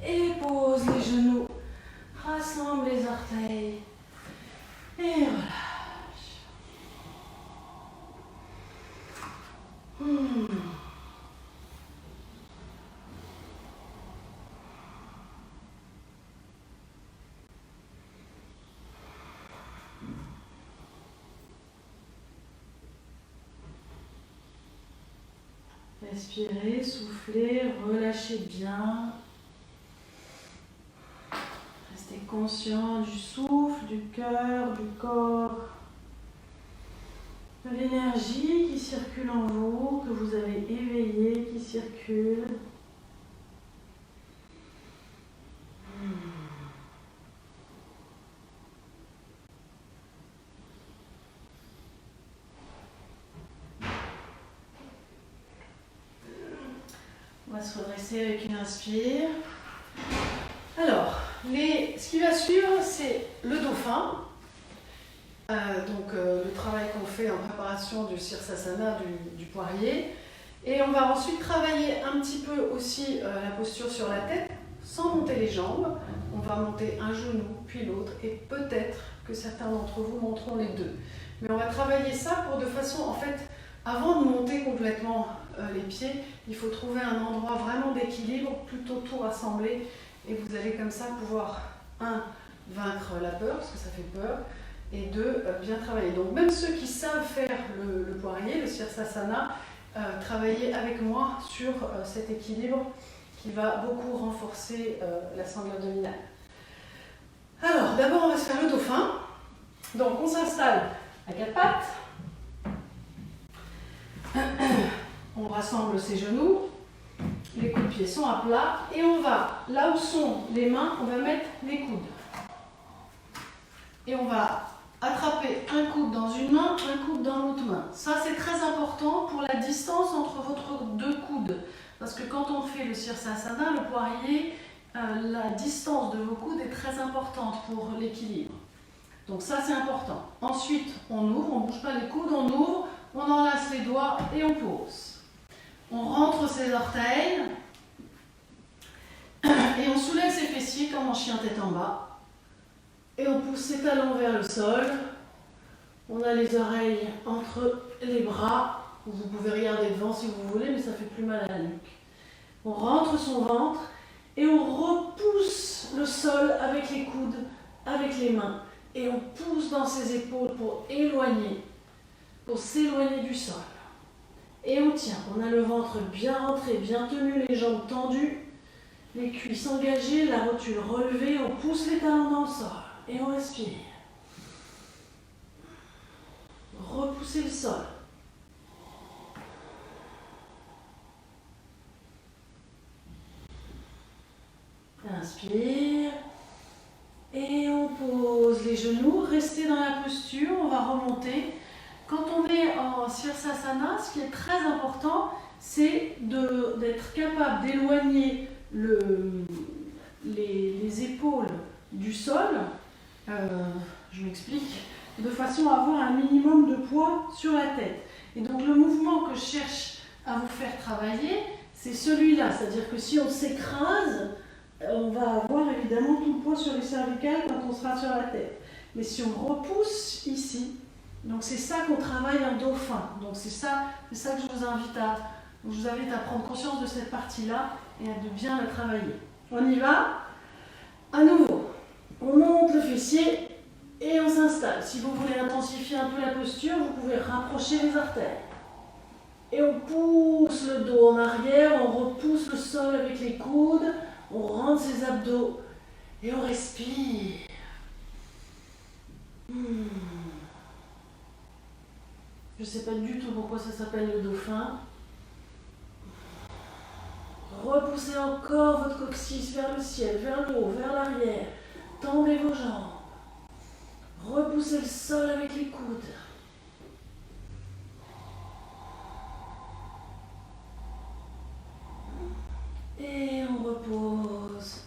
et pose les genoux. Rassemble les orteils et relâche. Respirez, soufflez, relâchez bien. Restez conscient du souffle, du cœur, du corps, de l'énergie qui circule en vous, que vous avez éveillée, qui circule. On va se redresser avec une inspire. Alors, ce qui va suivre, c'est le dauphin. Le travail qu'on fait en préparation du Sirsasana, du poirier. Et on va ensuite travailler un petit peu aussi la posture sur la tête, sans monter les jambes. On va monter un genou, puis l'autre, et peut-être que certains d'entre vous monteront les deux. Mais on va travailler ça de façon, en fait, avant de monter complètement les pieds, il faut trouver un endroit vraiment d'équilibre, plutôt tout rassembler, et vous allez comme ça pouvoir, 1, vaincre la peur, parce que ça fait peur, et 2, bien travailler. Donc même ceux qui savent faire le poirier, le Sirsasana, travaillez avec moi sur cet équilibre qui va beaucoup renforcer la sangle abdominale. Alors, d'abord on va se faire le dauphin. Donc on s'installe à 4 pattes. On rassemble ses genoux, les coudes de pied sont à plat et on va, là où sont les mains, on va mettre les coudes. Et on va attraper un coude dans une main, un coude dans l'autre main. Ça c'est très important pour la distance entre votre 2 coudes. Parce que quand on fait le Sirsasana, le poirier, la distance de vos coudes est très importante pour l'équilibre. Donc ça, c'est important. Ensuite, on ouvre, on ne bouge pas les coudes, on ouvre, on enlace les doigts et on pose. On rentre ses orteils et on soulève ses fessiers comme en chien tête en bas. Et on pousse ses talons vers le sol. On a les oreilles entre les bras. Vous pouvez regarder devant si vous voulez, mais ça fait plus mal à la nuque. On rentre son ventre et on repousse le sol avec les coudes, avec les mains. Et on pousse dans ses épaules pour éloigner, pour s'éloigner du sol. Et on tient. On a le ventre bien rentré, bien tenu, les jambes tendues, les cuisses engagées, la rotule relevée. On pousse les talons dans le sol et on respire. Repoussez le sol. Inspire. Et on pose les genoux. Restez dans la posture. On va remonter. Quand on est en Sirsasana, ce qui est très important, c'est d'être capable d'éloigner les épaules du sol. Je m'explique. De façon à avoir un minimum de poids sur la tête. Et donc le mouvement que je cherche à vous faire travailler, c'est celui-là. C'est-à-dire que si on s'écrase, on va avoir évidemment tout le poids sur les cervicales quand on sera sur la tête. Mais si on repousse ici, donc c'est ça qu'on travaille en dauphin. Donc c'est ça que je vous invite à prendre conscience de cette partie-là et à de bien la travailler. On y va. À nouveau, on monte le fessier. Et on s'installe. Si vous voulez intensifier un peu la posture, vous pouvez rapprocher les orteils. Et on pousse le dos en arrière, on repousse le sol avec les coudes, on rentre ses abdos et on respire. Je ne sais pas du tout pourquoi ça s'appelle le dauphin. Repoussez encore votre coccyx vers le ciel, vers le haut, vers l'arrière. Tendez vos jambes. Repoussez le sol avec les coudes. Et on repose.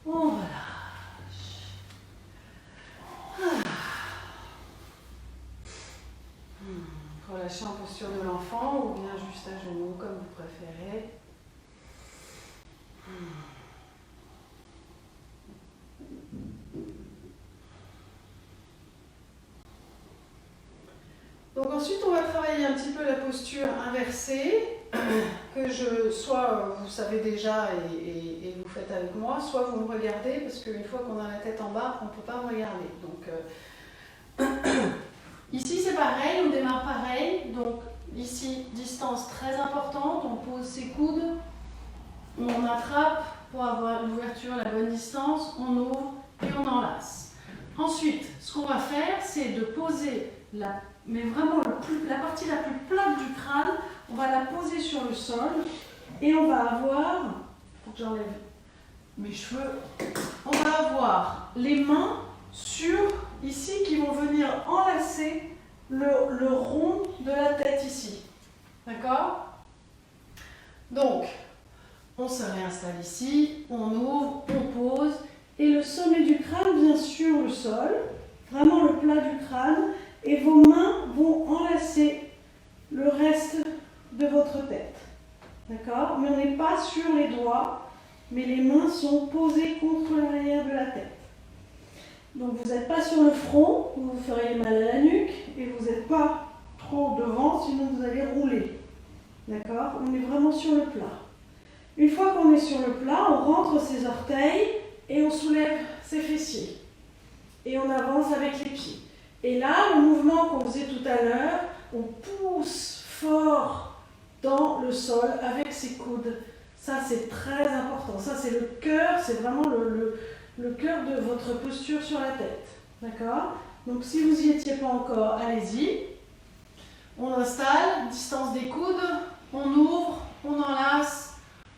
On relâche. Relâchez en posture de l'enfant ou bien juste à genoux comme vous préférez. Donc ensuite, on va travailler un petit peu la posture inversée, que soit vous savez déjà et vous faites avec moi, soit vous me regardez, parce qu'une fois qu'on a la tête en bas, on ne peut pas me regarder. Donc ici c'est pareil, on démarre pareil. Donc ici, distance très importante, on pose ses coudes, on attrape pour avoir l'ouverture, la bonne distance, on ouvre et on enlace. Ensuite, ce qu'on va faire, c'est de poser mais vraiment la partie la plus plate du crâne, on va la poser sur le sol et on va avoir, faut que j'enlève mes cheveux, on va avoir les mains ici qui vont venir enlacer le rond de la tête ici. D'accord? Donc, on se réinstalle ici, on ouvre, on pose et le sommet du crâne vient sur le sol, vraiment le plat du crâne. Et vos mains vont enlacer le reste de votre tête. D'accord? Mais on n'est pas sur les doigts, mais les mains sont posées contre l'arrière de la tête. Donc vous n'êtes pas sur le front, vous vous feriez mal à la nuque, et vous n'êtes pas trop devant, sinon vous allez rouler. D'accord? On est vraiment sur le plat. Une fois qu'on est sur le plat, on rentre ses orteils et on soulève ses fessiers. Et on avance avec les pieds. Et là, le mouvement qu'on faisait tout à l'heure, on pousse fort dans le sol avec ses coudes. Ça, c'est très important. Ça, c'est le cœur, c'est vraiment le cœur de votre posture sur la tête. D'accord? Donc, si vous n'y étiez pas encore, allez-y. On installe, distance des coudes, on ouvre, on enlace,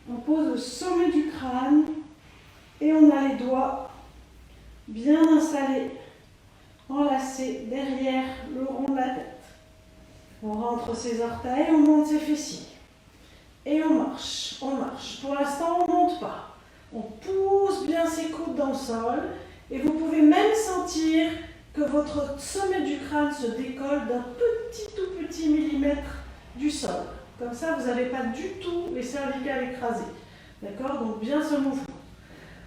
on pose le sommet du crâne et on a les doigts bien installés, enlacés derrière le rond de la tête. On rentre ses orteils, on monte ses fessiers. Et on marche, on marche. Pour l'instant, on ne monte pas. On pousse bien ses coudes dans le sol. Et vous pouvez même sentir que votre sommet du crâne se décolle d'un tout petit millimètre du sol. Comme ça, vous n'avez pas du tout les cervicales écrasées. D'accord? Donc bien ce mouvement.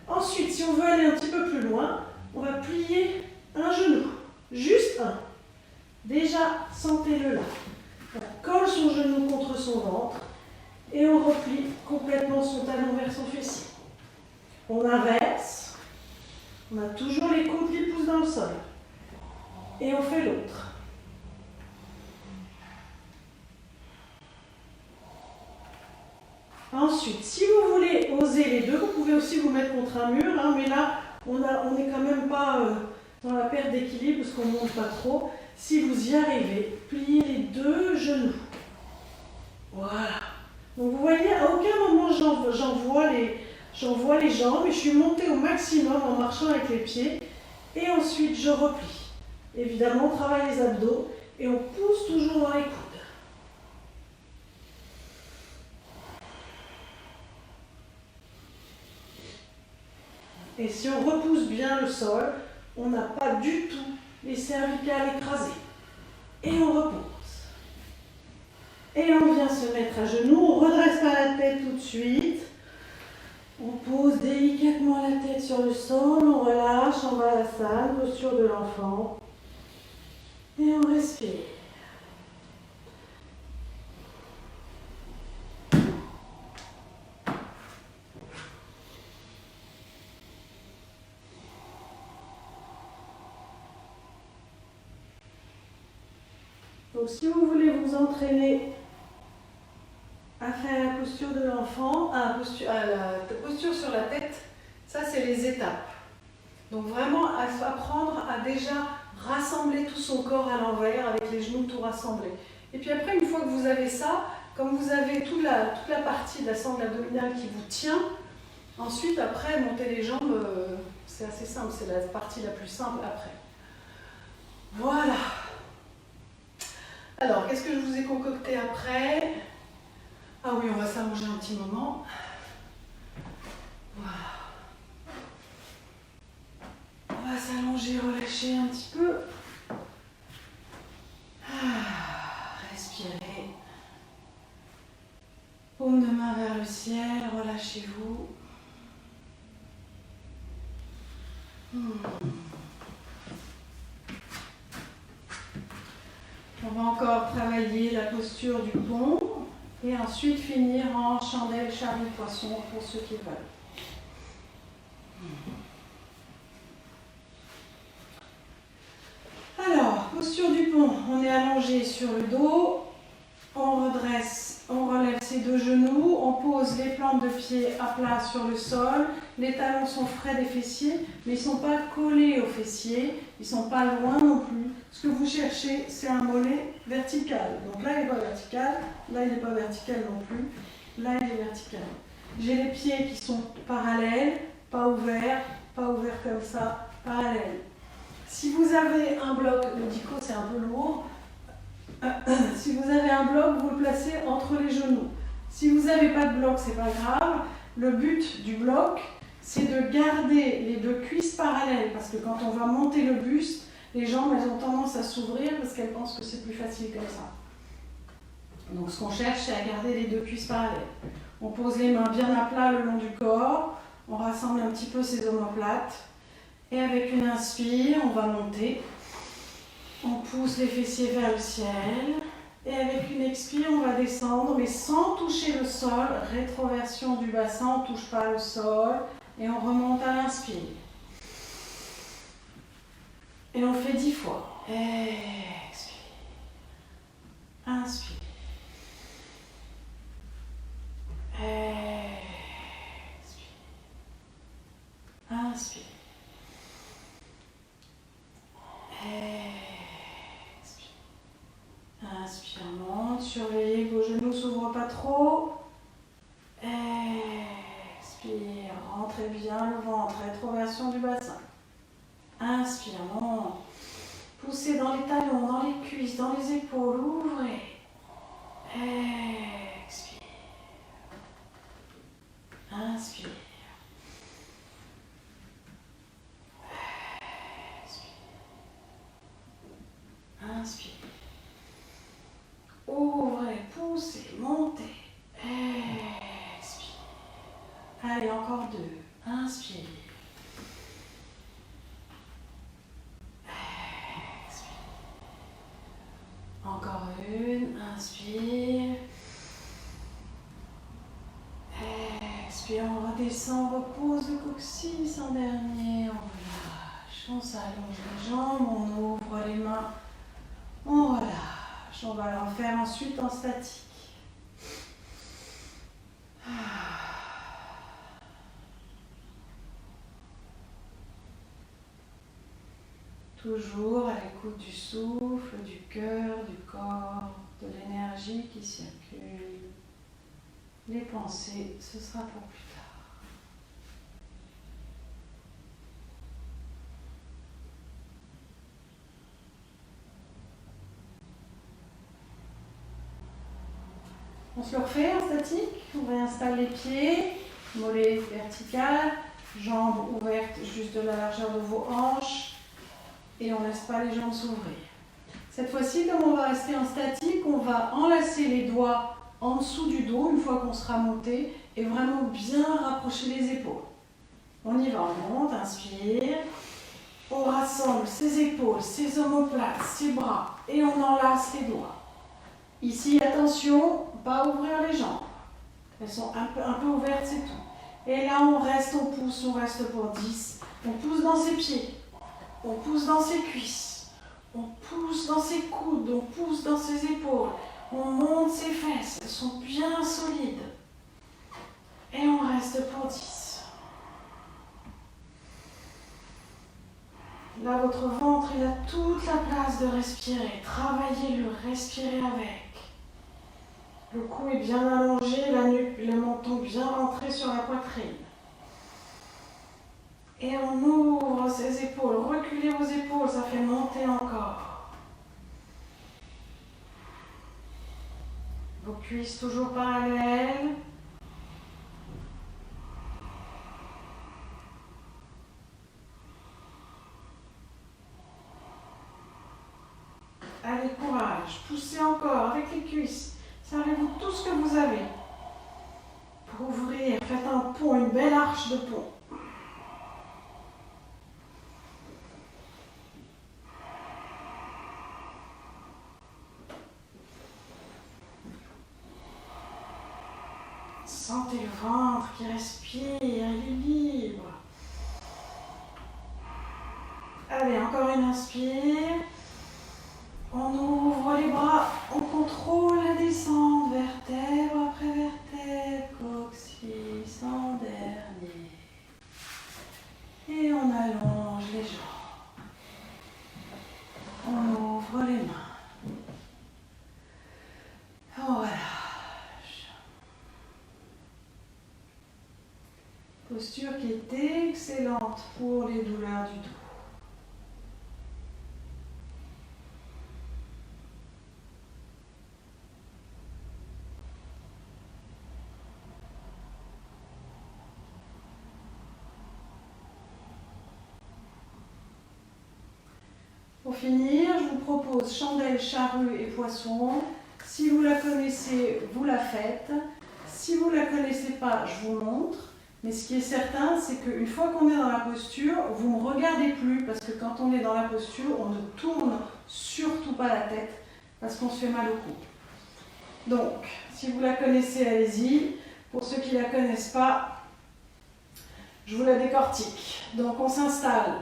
Ensuite, si on veut aller un petit peu plus loin, on va plier un genou. Juste un. Déjà, sentez-le là. On colle son genou contre son ventre et on replie complètement son talon vers son fessier. On inverse. On a toujours les coudes qui poussent dans le sol. Et on fait l'autre. Ensuite, si vous voulez oser les deux, vous pouvez aussi vous mettre contre un mur, hein, mais là, on n'est quand même pas dans la perte d'équilibre parce qu'on ne monte pas trop. Si vous y arrivez, pliez les deux genoux. Voilà. Donc vous voyez, à aucun moment j'envoie les jambes, mais je suis montée au maximum en marchant avec les pieds. Et ensuite, je replie. Évidemment, on travaille les abdos et on pousse toujours dans les coudes. Et si on repousse bien le sol, on n'a pas du tout les cervicales écrasées. Et on repose. Et on vient se mettre à genoux, on ne redresse pas la tête tout de suite. On pose délicatement la tête sur le sol, on relâche, on va à la salle, posture de l'enfant. Et on respire. Donc si vous voulez vous entraîner à faire la posture de l'enfant, la posture sur la tête, ça c'est les étapes. Donc vraiment apprendre à déjà rassembler tout son corps à l'envers avec les genoux tout rassemblés. Et puis après, une fois que vous avez ça, comme vous avez toute la partie de la sangle abdominale qui vous tient, ensuite après monter les jambes, c'est assez simple, c'est la partie la plus simple après. Voilà. Alors, qu'est-ce que je vous ai concocté après? Ah oui, on va s'allonger un petit moment. Voilà. On va s'allonger, relâcher un petit peu. Respirez. Paume de main vers le ciel, relâchez-vous. On va encore travailler la posture du pont et ensuite finir en chandelle, charlie, poisson pour ceux qui veulent. Alors, posture du pont, on est allongé sur le dos, on redresse, on relève ses deux genoux, on pose les plantes de pied à plat sur le sol, les talons sont frais des fessiers, mais ils ne sont pas collés aux fessiers, ils ne sont pas loin non plus. Ce que vous cherchez, c'est un mollet vertical. Donc là, il n'est pas vertical, là, il n'est pas vertical non plus, là, il est vertical. J'ai les pieds qui sont parallèles, pas ouverts comme ça, parallèles. Si vous avez un bloc, le dico c'est un peu lourd, si vous avez un bloc, vous le placez entre les genoux. Si vous n'avez pas de bloc, c'est pas grave. Le but du bloc, c'est de garder les deux cuisses parallèles, parce que quand on va monter le buste, les jambes elles ont tendance à s'ouvrir parce qu'elles pensent que c'est plus facile comme ça. Donc ce qu'on cherche, c'est à garder les deux cuisses parallèles. On pose les mains bien à plat le long du corps, on rassemble un petit peu ses omoplates. Et avec une inspire, on va monter. On pousse les fessiers vers le ciel. Et avec une expire, on va descendre, mais sans toucher le sol. Rétroversion du bassin, on ne touche pas le sol. Et on remonte à l'inspire. Et on fait 10 fois. Expire. Inspire. Expire. Inspire. Expire. Inspire, monte. Surveillez que vos genoux ne s'ouvrent pas trop. Expire. Rentrez bien le ventre. Rétroversion du bassin. Inspire, monte. Poussez dans les talons, dans les cuisses, dans les épaules. Ouvrez. Expire. Inspire. encore 2. Inspire. Expire. Encore 1. Inspire. Expire, on redescend, on repose le coccyx en dernier, on relâche, on s'allonge les jambes, on ouvre les mains, on relâche. On va le refaire ensuite en statique. Toujours à l'écoute du souffle, du cœur, du corps, de l'énergie qui circule. Les pensées, ce sera pour plus tard. On se le refait en statique. On réinstalle les pieds, mollets verticales, jambes ouvertes juste de la largeur de vos hanches. Et on ne laisse pas les jambes s'ouvrir. Cette fois-ci, comme on va rester en statique, on va enlacer les doigts en dessous du dos une fois qu'on sera monté et vraiment bien rapprocher les épaules. On y va, on monte, inspire. On rassemble ses épaules, ses omoplates, ses bras et on enlace les doigts. Ici, attention, pas ouvrir les jambes. Elles sont un peu ouvertes, c'est tout. Et là, on reste, on pousse, on reste pour 10. On pousse dans ses pieds. On pousse dans ses cuisses, on pousse dans ses coudes, on pousse dans ses épaules, on monte ses fesses, elles sont bien solides. Et on reste pour 10. Là, votre ventre, il a toute la place de respirer. Travaillez-le, respirez avec. Le cou est bien allongé, la nuque, le menton bien rentré sur la poitrine. Et on ouvre ses épaules, reculez vos épaules, ça fait monter encore. Vos cuisses toujours parallèles. Allez, courage, poussez encore avec les cuisses. Servez-vous tout ce que vous avez. Pour ouvrir, faites un pont, une belle arche de pont. Sentez le ventre qui respire, il est libre. Allez, encore une inspire. On ouvre les bras, on contrôle la descente, vertèbre après vertèbre, coccyx en dernier. Et on allonge les jambes. On ouvre les mains. On relâche. Posture qui est excellente pour les douleurs du dos. Pour finir, je vous propose chandelle, charrue et poisson. Si vous la connaissez, vous la faites. Si vous ne la connaissez pas, je vous montre. Mais ce qui est certain, c'est qu'une fois qu'on est dans la posture, vous ne me regardez plus parce que quand on est dans la posture, on ne tourne surtout pas la tête parce qu'on se fait mal au cou. Donc, si vous la connaissez, allez-y. Pour ceux qui ne la connaissent pas, je vous la décortique. Donc, on s'installe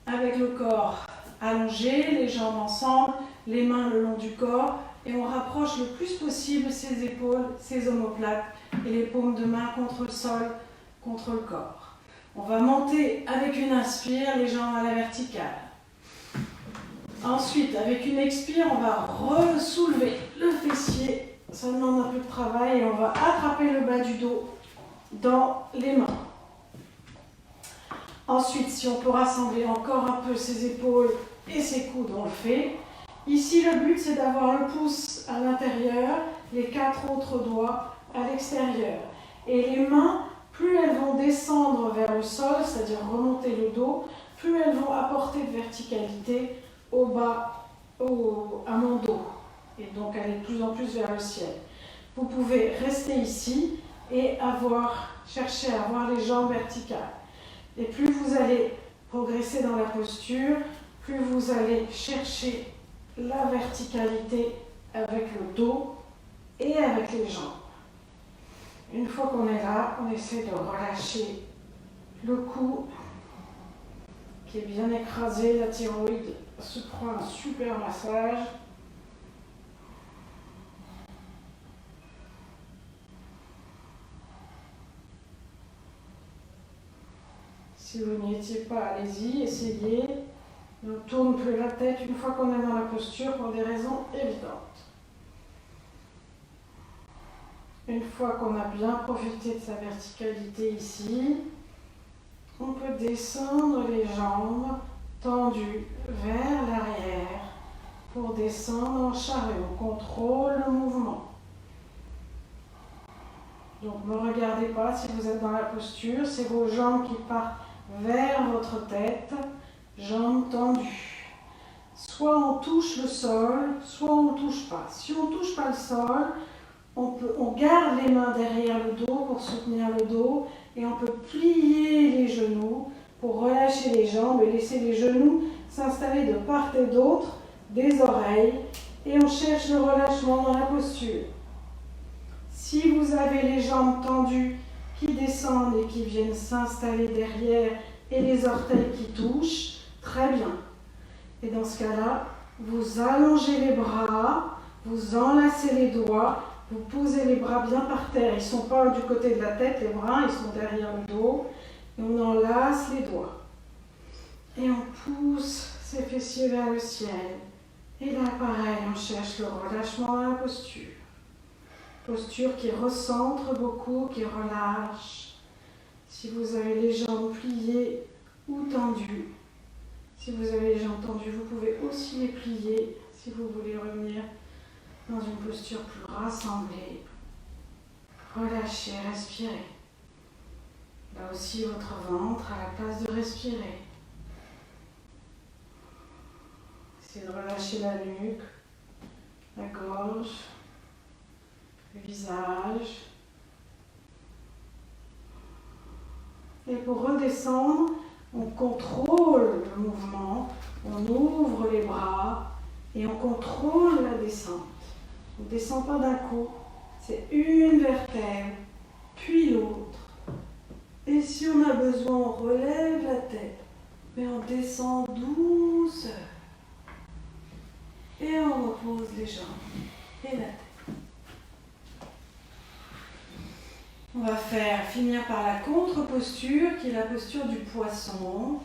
avec le corps allongé, les jambes ensemble, les mains le long du corps et on rapproche le plus possible ses épaules, ses omoplates et les paumes de main contre le sol, contre le corps. On va monter avec une inspire, les jambes à la verticale. Ensuite, avec une expire, on va re-soulever le fessier. Ça demande un peu de travail et on va attraper le bas du dos dans les mains. Ensuite, si on peut rassembler encore un peu ses épaules et ses coudes, on le fait. Ici, le but, c'est d'avoir le pouce à l'intérieur, les 4 autres doigts à l'extérieur. Et les mains, plus elles vont descendre vers le sol, c'est-à-dire remonter le dos, plus elles vont apporter de verticalité au bas, à mon dos. Et donc aller de plus en plus vers le ciel. Vous pouvez rester ici et chercher à avoir les jambes verticales. Et plus vous allez progresser dans la posture, plus vous allez chercher la verticalité avec le dos et avec les jambes. Une fois qu'on est là, on essaie de relâcher le cou qui est bien écrasé, la thyroïde se prend un super massage. Si vous n'y étiez pas, allez-y, essayez. On ne tourne plus la tête une fois qu'on est dans la posture pour des raisons évidentes. Une fois qu'on a bien profité de sa verticalité ici, on peut descendre les jambes tendues vers l'arrière pour descendre en chariot. On contrôle le mouvement. Donc ne regardez pas si vous êtes dans la posture, c'est vos jambes qui partent vers votre tête, jambes tendues. Soit on touche le sol, soit on ne touche pas. Si on ne touche pas le sol, on garde les mains derrière le dos pour soutenir le dos et on peut plier les genoux pour relâcher les jambes et laisser les genoux s'installer de part et d'autre des oreilles et on cherche le relâchement dans la posture. Si vous avez les jambes tendues qui descendent et qui viennent s'installer derrière et les orteils qui touchent, très bien. Et dans ce cas-là, vous allongez les bras, vous enlacez les doigts, vous posez les bras bien par terre. Ils ne sont pas du côté de la tête, les bras, ils sont derrière le dos. Et on enlace les doigts. Et on pousse ses fessiers vers le ciel. Et là, pareil, on cherche le relâchement dans la posture. Posture qui recentre beaucoup, qui relâche. Si vous avez les jambes pliées ou tendues, si vous avez les jambes tendues, vous pouvez aussi les plier si vous voulez revenir dans une posture plus rassemblée. Relâchez, respirez. Là aussi, votre ventre à la place de respirer. Essayez de relâcher la nuque, la gorge, le visage. Et pour redescendre, on contrôle le mouvement, on ouvre les bras et on contrôle la descente. On ne descend pas d'un coup, c'est une vertèbre, puis l'autre. Et si on a besoin, on relève la tête, mais on descend douceur. Et on repose les jambes et la tête. On va finir par la contre-posture, qui est la posture du poisson.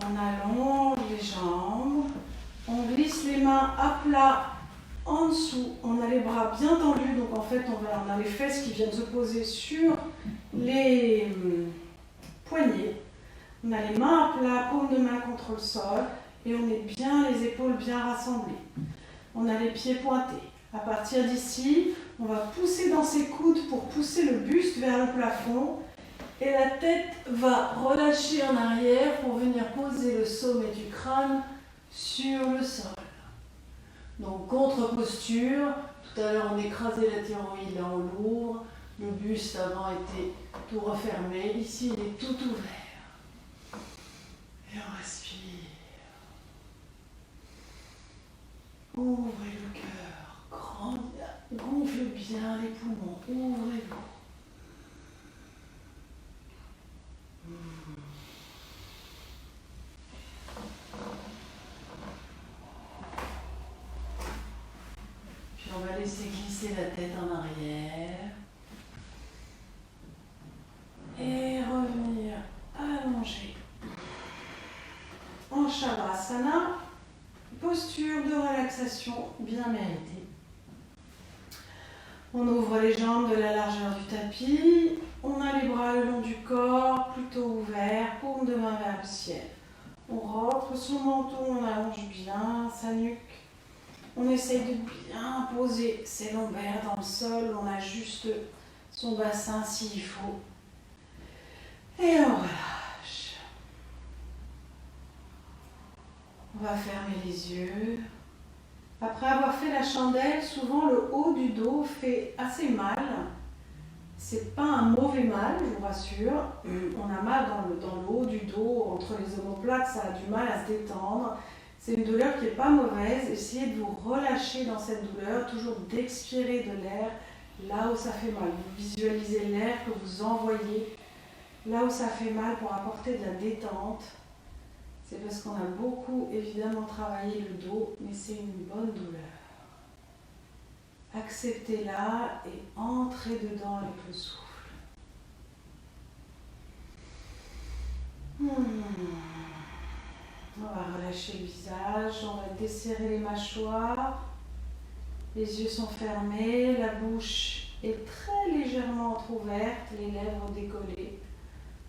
On allonge les jambes, on glisse les mains à plat en dessous, on a les bras bien tendus, donc en fait on a les fesses qui viennent se poser sur les poignets. On a les mains à plat, paume de main contre le sol, et on est bien les épaules bien rassemblées. On a les pieds pointés. À partir d'ici, on va pousser dans ses coudes pour pousser le buste vers le plafond, et la tête va relâcher en arrière pour venir poser le sommet du crâne sur le sol. Donc contre-posture, tout à l'heure on écrasait la thyroïde, là on l'ouvre, le buste avant était tout refermé, ici il est tout ouvert. Et on respire. Ouvrez le cœur, gonflez bien les poumons, ouvrez-vous. Puis on va laisser glisser la tête en arrière. Et revenir allonger. En Shavasana, posture de relaxation bien méritée. On ouvre les jambes de la largeur du tapis. On a les bras le long du corps, plutôt ouverts, paume de main vers le ciel. On rentre son menton, on allonge bien sa nuque. On essaye de bien poser ses lombaires dans le sol. On ajuste son bassin s'il faut. Et on relâche. On va fermer les yeux. Après avoir fait la chandelle, souvent le haut du dos fait assez mal. C'est pas un mauvais mal, je vous rassure. On a mal dans le haut du dos, entre les omoplates, ça a du mal à se détendre. C'est une douleur qui n'est pas mauvaise. Essayez de vous relâcher dans cette douleur, toujours d'expirer de l'air là où ça fait mal. Vous visualisez l'air que vous envoyez là où ça fait mal pour apporter de la détente. C'est parce qu'on a beaucoup évidemment travaillé le dos, mais c'est une bonne douleur. Acceptez-la et entrez dedans avec le souffle. On va relâcher le visage, on va desserrer les mâchoires. Les yeux sont fermés, la bouche est très légèrement entrouverte, les lèvres décollées.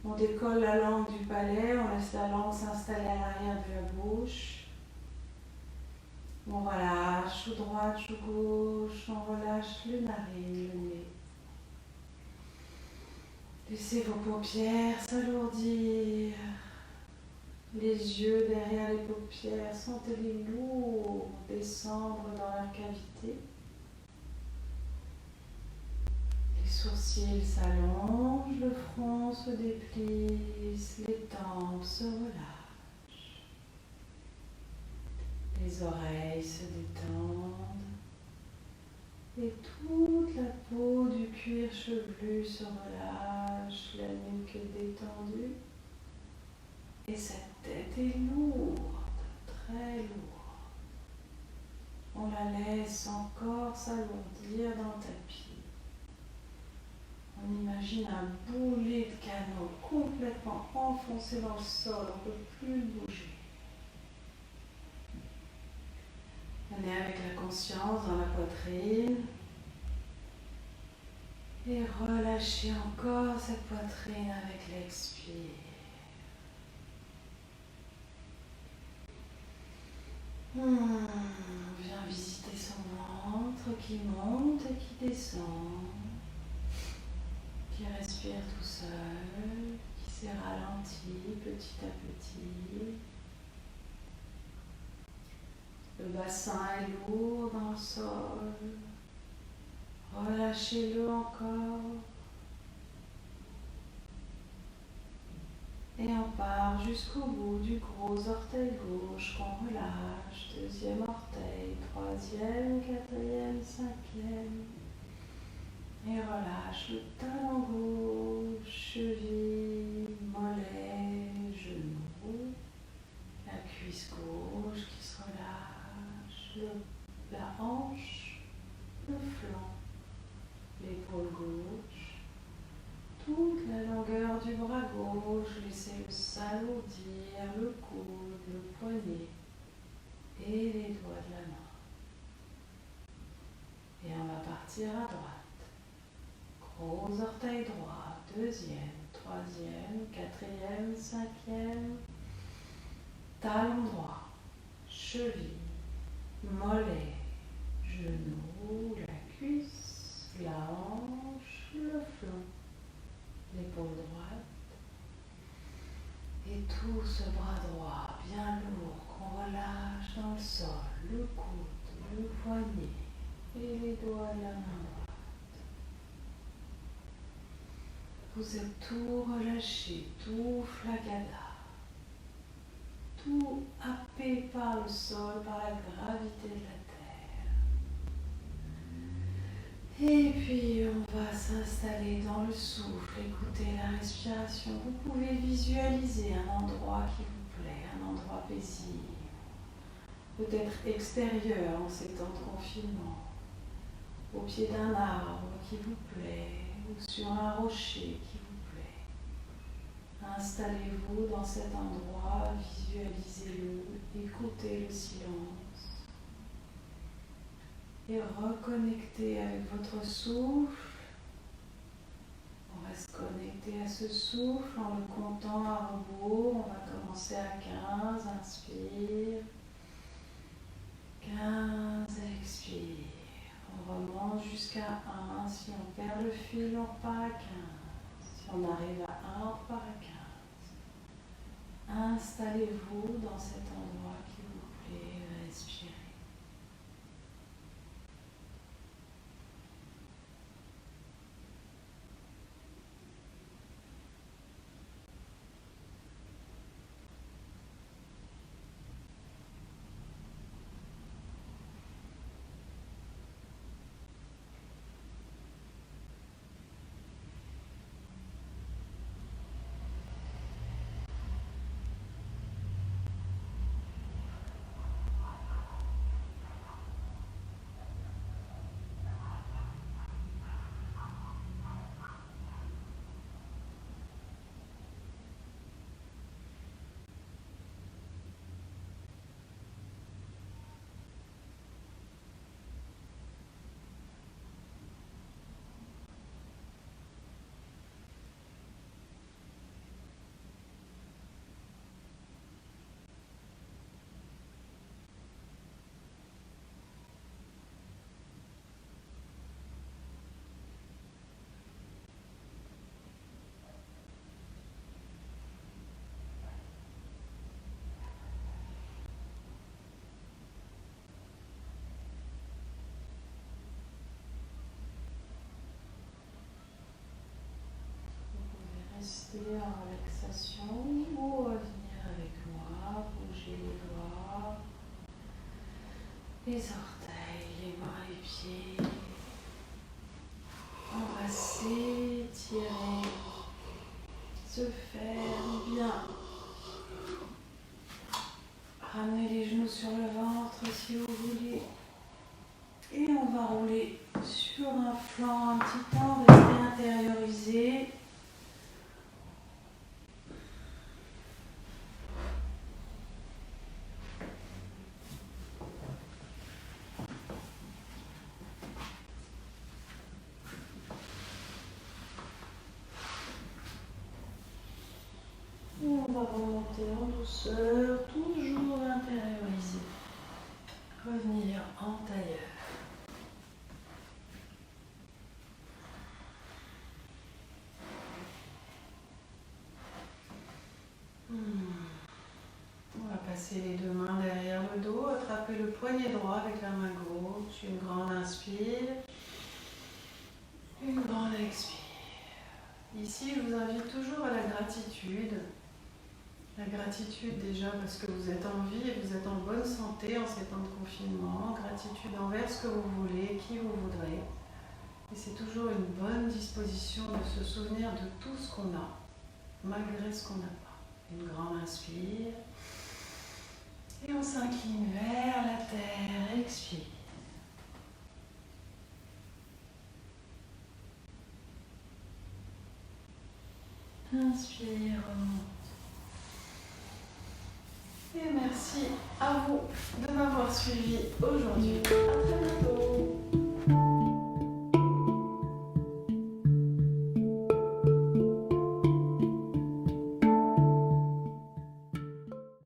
On décolle la langue du palais, on laisse la langue s'installer à l'arrière de la bouche. On relâche joue droite, joue gauche, on relâche les narines, le nez. Laissez vos paupières s'alourdir. Les yeux derrière les paupières, sentez-les lourds descendre dans leur cavité. Les sourcils s'allongent, le front se déplisse, les tempes se relâchent. Les oreilles se détendent et toute la peau du cuir chevelu se relâche, la nuque est détendue et cette tête est lourde, très lourde. On la laisse encore s'alourdir dans le tapis. On imagine un boulet de canon complètement enfoncé dans le sol, on ne peut plus le bouger. Venez avec la conscience dans la poitrine et relâchez encore cette poitrine avec l'expire. On vient visiter son ventre qui monte et qui descend, qui respire tout seul, qui s'est ralenti petit à petit. Le bassin est lourd dans le sol. Relâchez-le encore. Et on part jusqu'au bout du gros orteil gauche qu'on relâche. Deuxième orteil, troisième, quatrième, cinquième. Et relâche le talon gauche, cheville, mollet, genou. La cuisse gauche qui se relâche, la hanche, le flanc, l'épaule gauche, toute la longueur du bras gauche, laissez-le s'alourdir, le coude, le poignet et les doigts de la main. Et on va partir à droite. Gros orteil droit, deuxième, troisième, quatrième, cinquième. Talon droit, cheville, mollet, genou, la cuisse, la hanche, le flanc, l'épaule droite. Et tout ce bras droit bien lourd qu'on relâche dans le sol, le coude, le poignet et les doigts de la main droite. Vous êtes tout relâché, tout flagada. Tout happé par le sol, par la gravité de la terre. Et puis on va s'installer dans le souffle, écouter la respiration. Vous pouvez visualiser un endroit qui vous plaît, un endroit paisible. Peut-être extérieur en ces temps de confinement, au pied d'un arbre qui vous plaît, ou sur un rocher qui vous plaît. Installez-vous dans cet endroit, visualisez-le, écoutez le silence et reconnectez avec votre souffle. On va se connecter à ce souffle en le comptant à rebours. On va commencer à 15, inspire, 15, expire. On remonte jusqu'à 1, si on perd le fil, on repart à 15. Si on arrive à 1, on repart à 15. Installez-vous dans cet endroit qui vous plaît, respirez. rester en relaxation ou revenir avec moi, bouger les doigts, les orteils, les mains, les pieds. On va s'étirer, se faire bien. Ramenez les genoux sur le ventre si vous voulez. Et on va rouler sur un flanc un petit temps, rester intériorisé. Et on va remonter en douceur, toujours intériorisé. Revenir en tailleur. On va passer les deux mains derrière le dos, attraper le poignet droit avec la main gauche, une grande inspire, une grande expire. Ici, je vous invite toujours à la gratitude. La gratitude déjà parce que vous êtes en vie et vous êtes en bonne santé en ces temps de confinement. Gratitude envers ce que vous voulez, qui vous voudrez. Et c'est toujours une bonne disposition de se souvenir de tout ce qu'on a, malgré ce qu'on n'a pas. Une grande inspire. Et on s'incline vers la terre. Expire. Inspire, remonte. Et merci à vous de m'avoir suivi aujourd'hui. À très bientôt.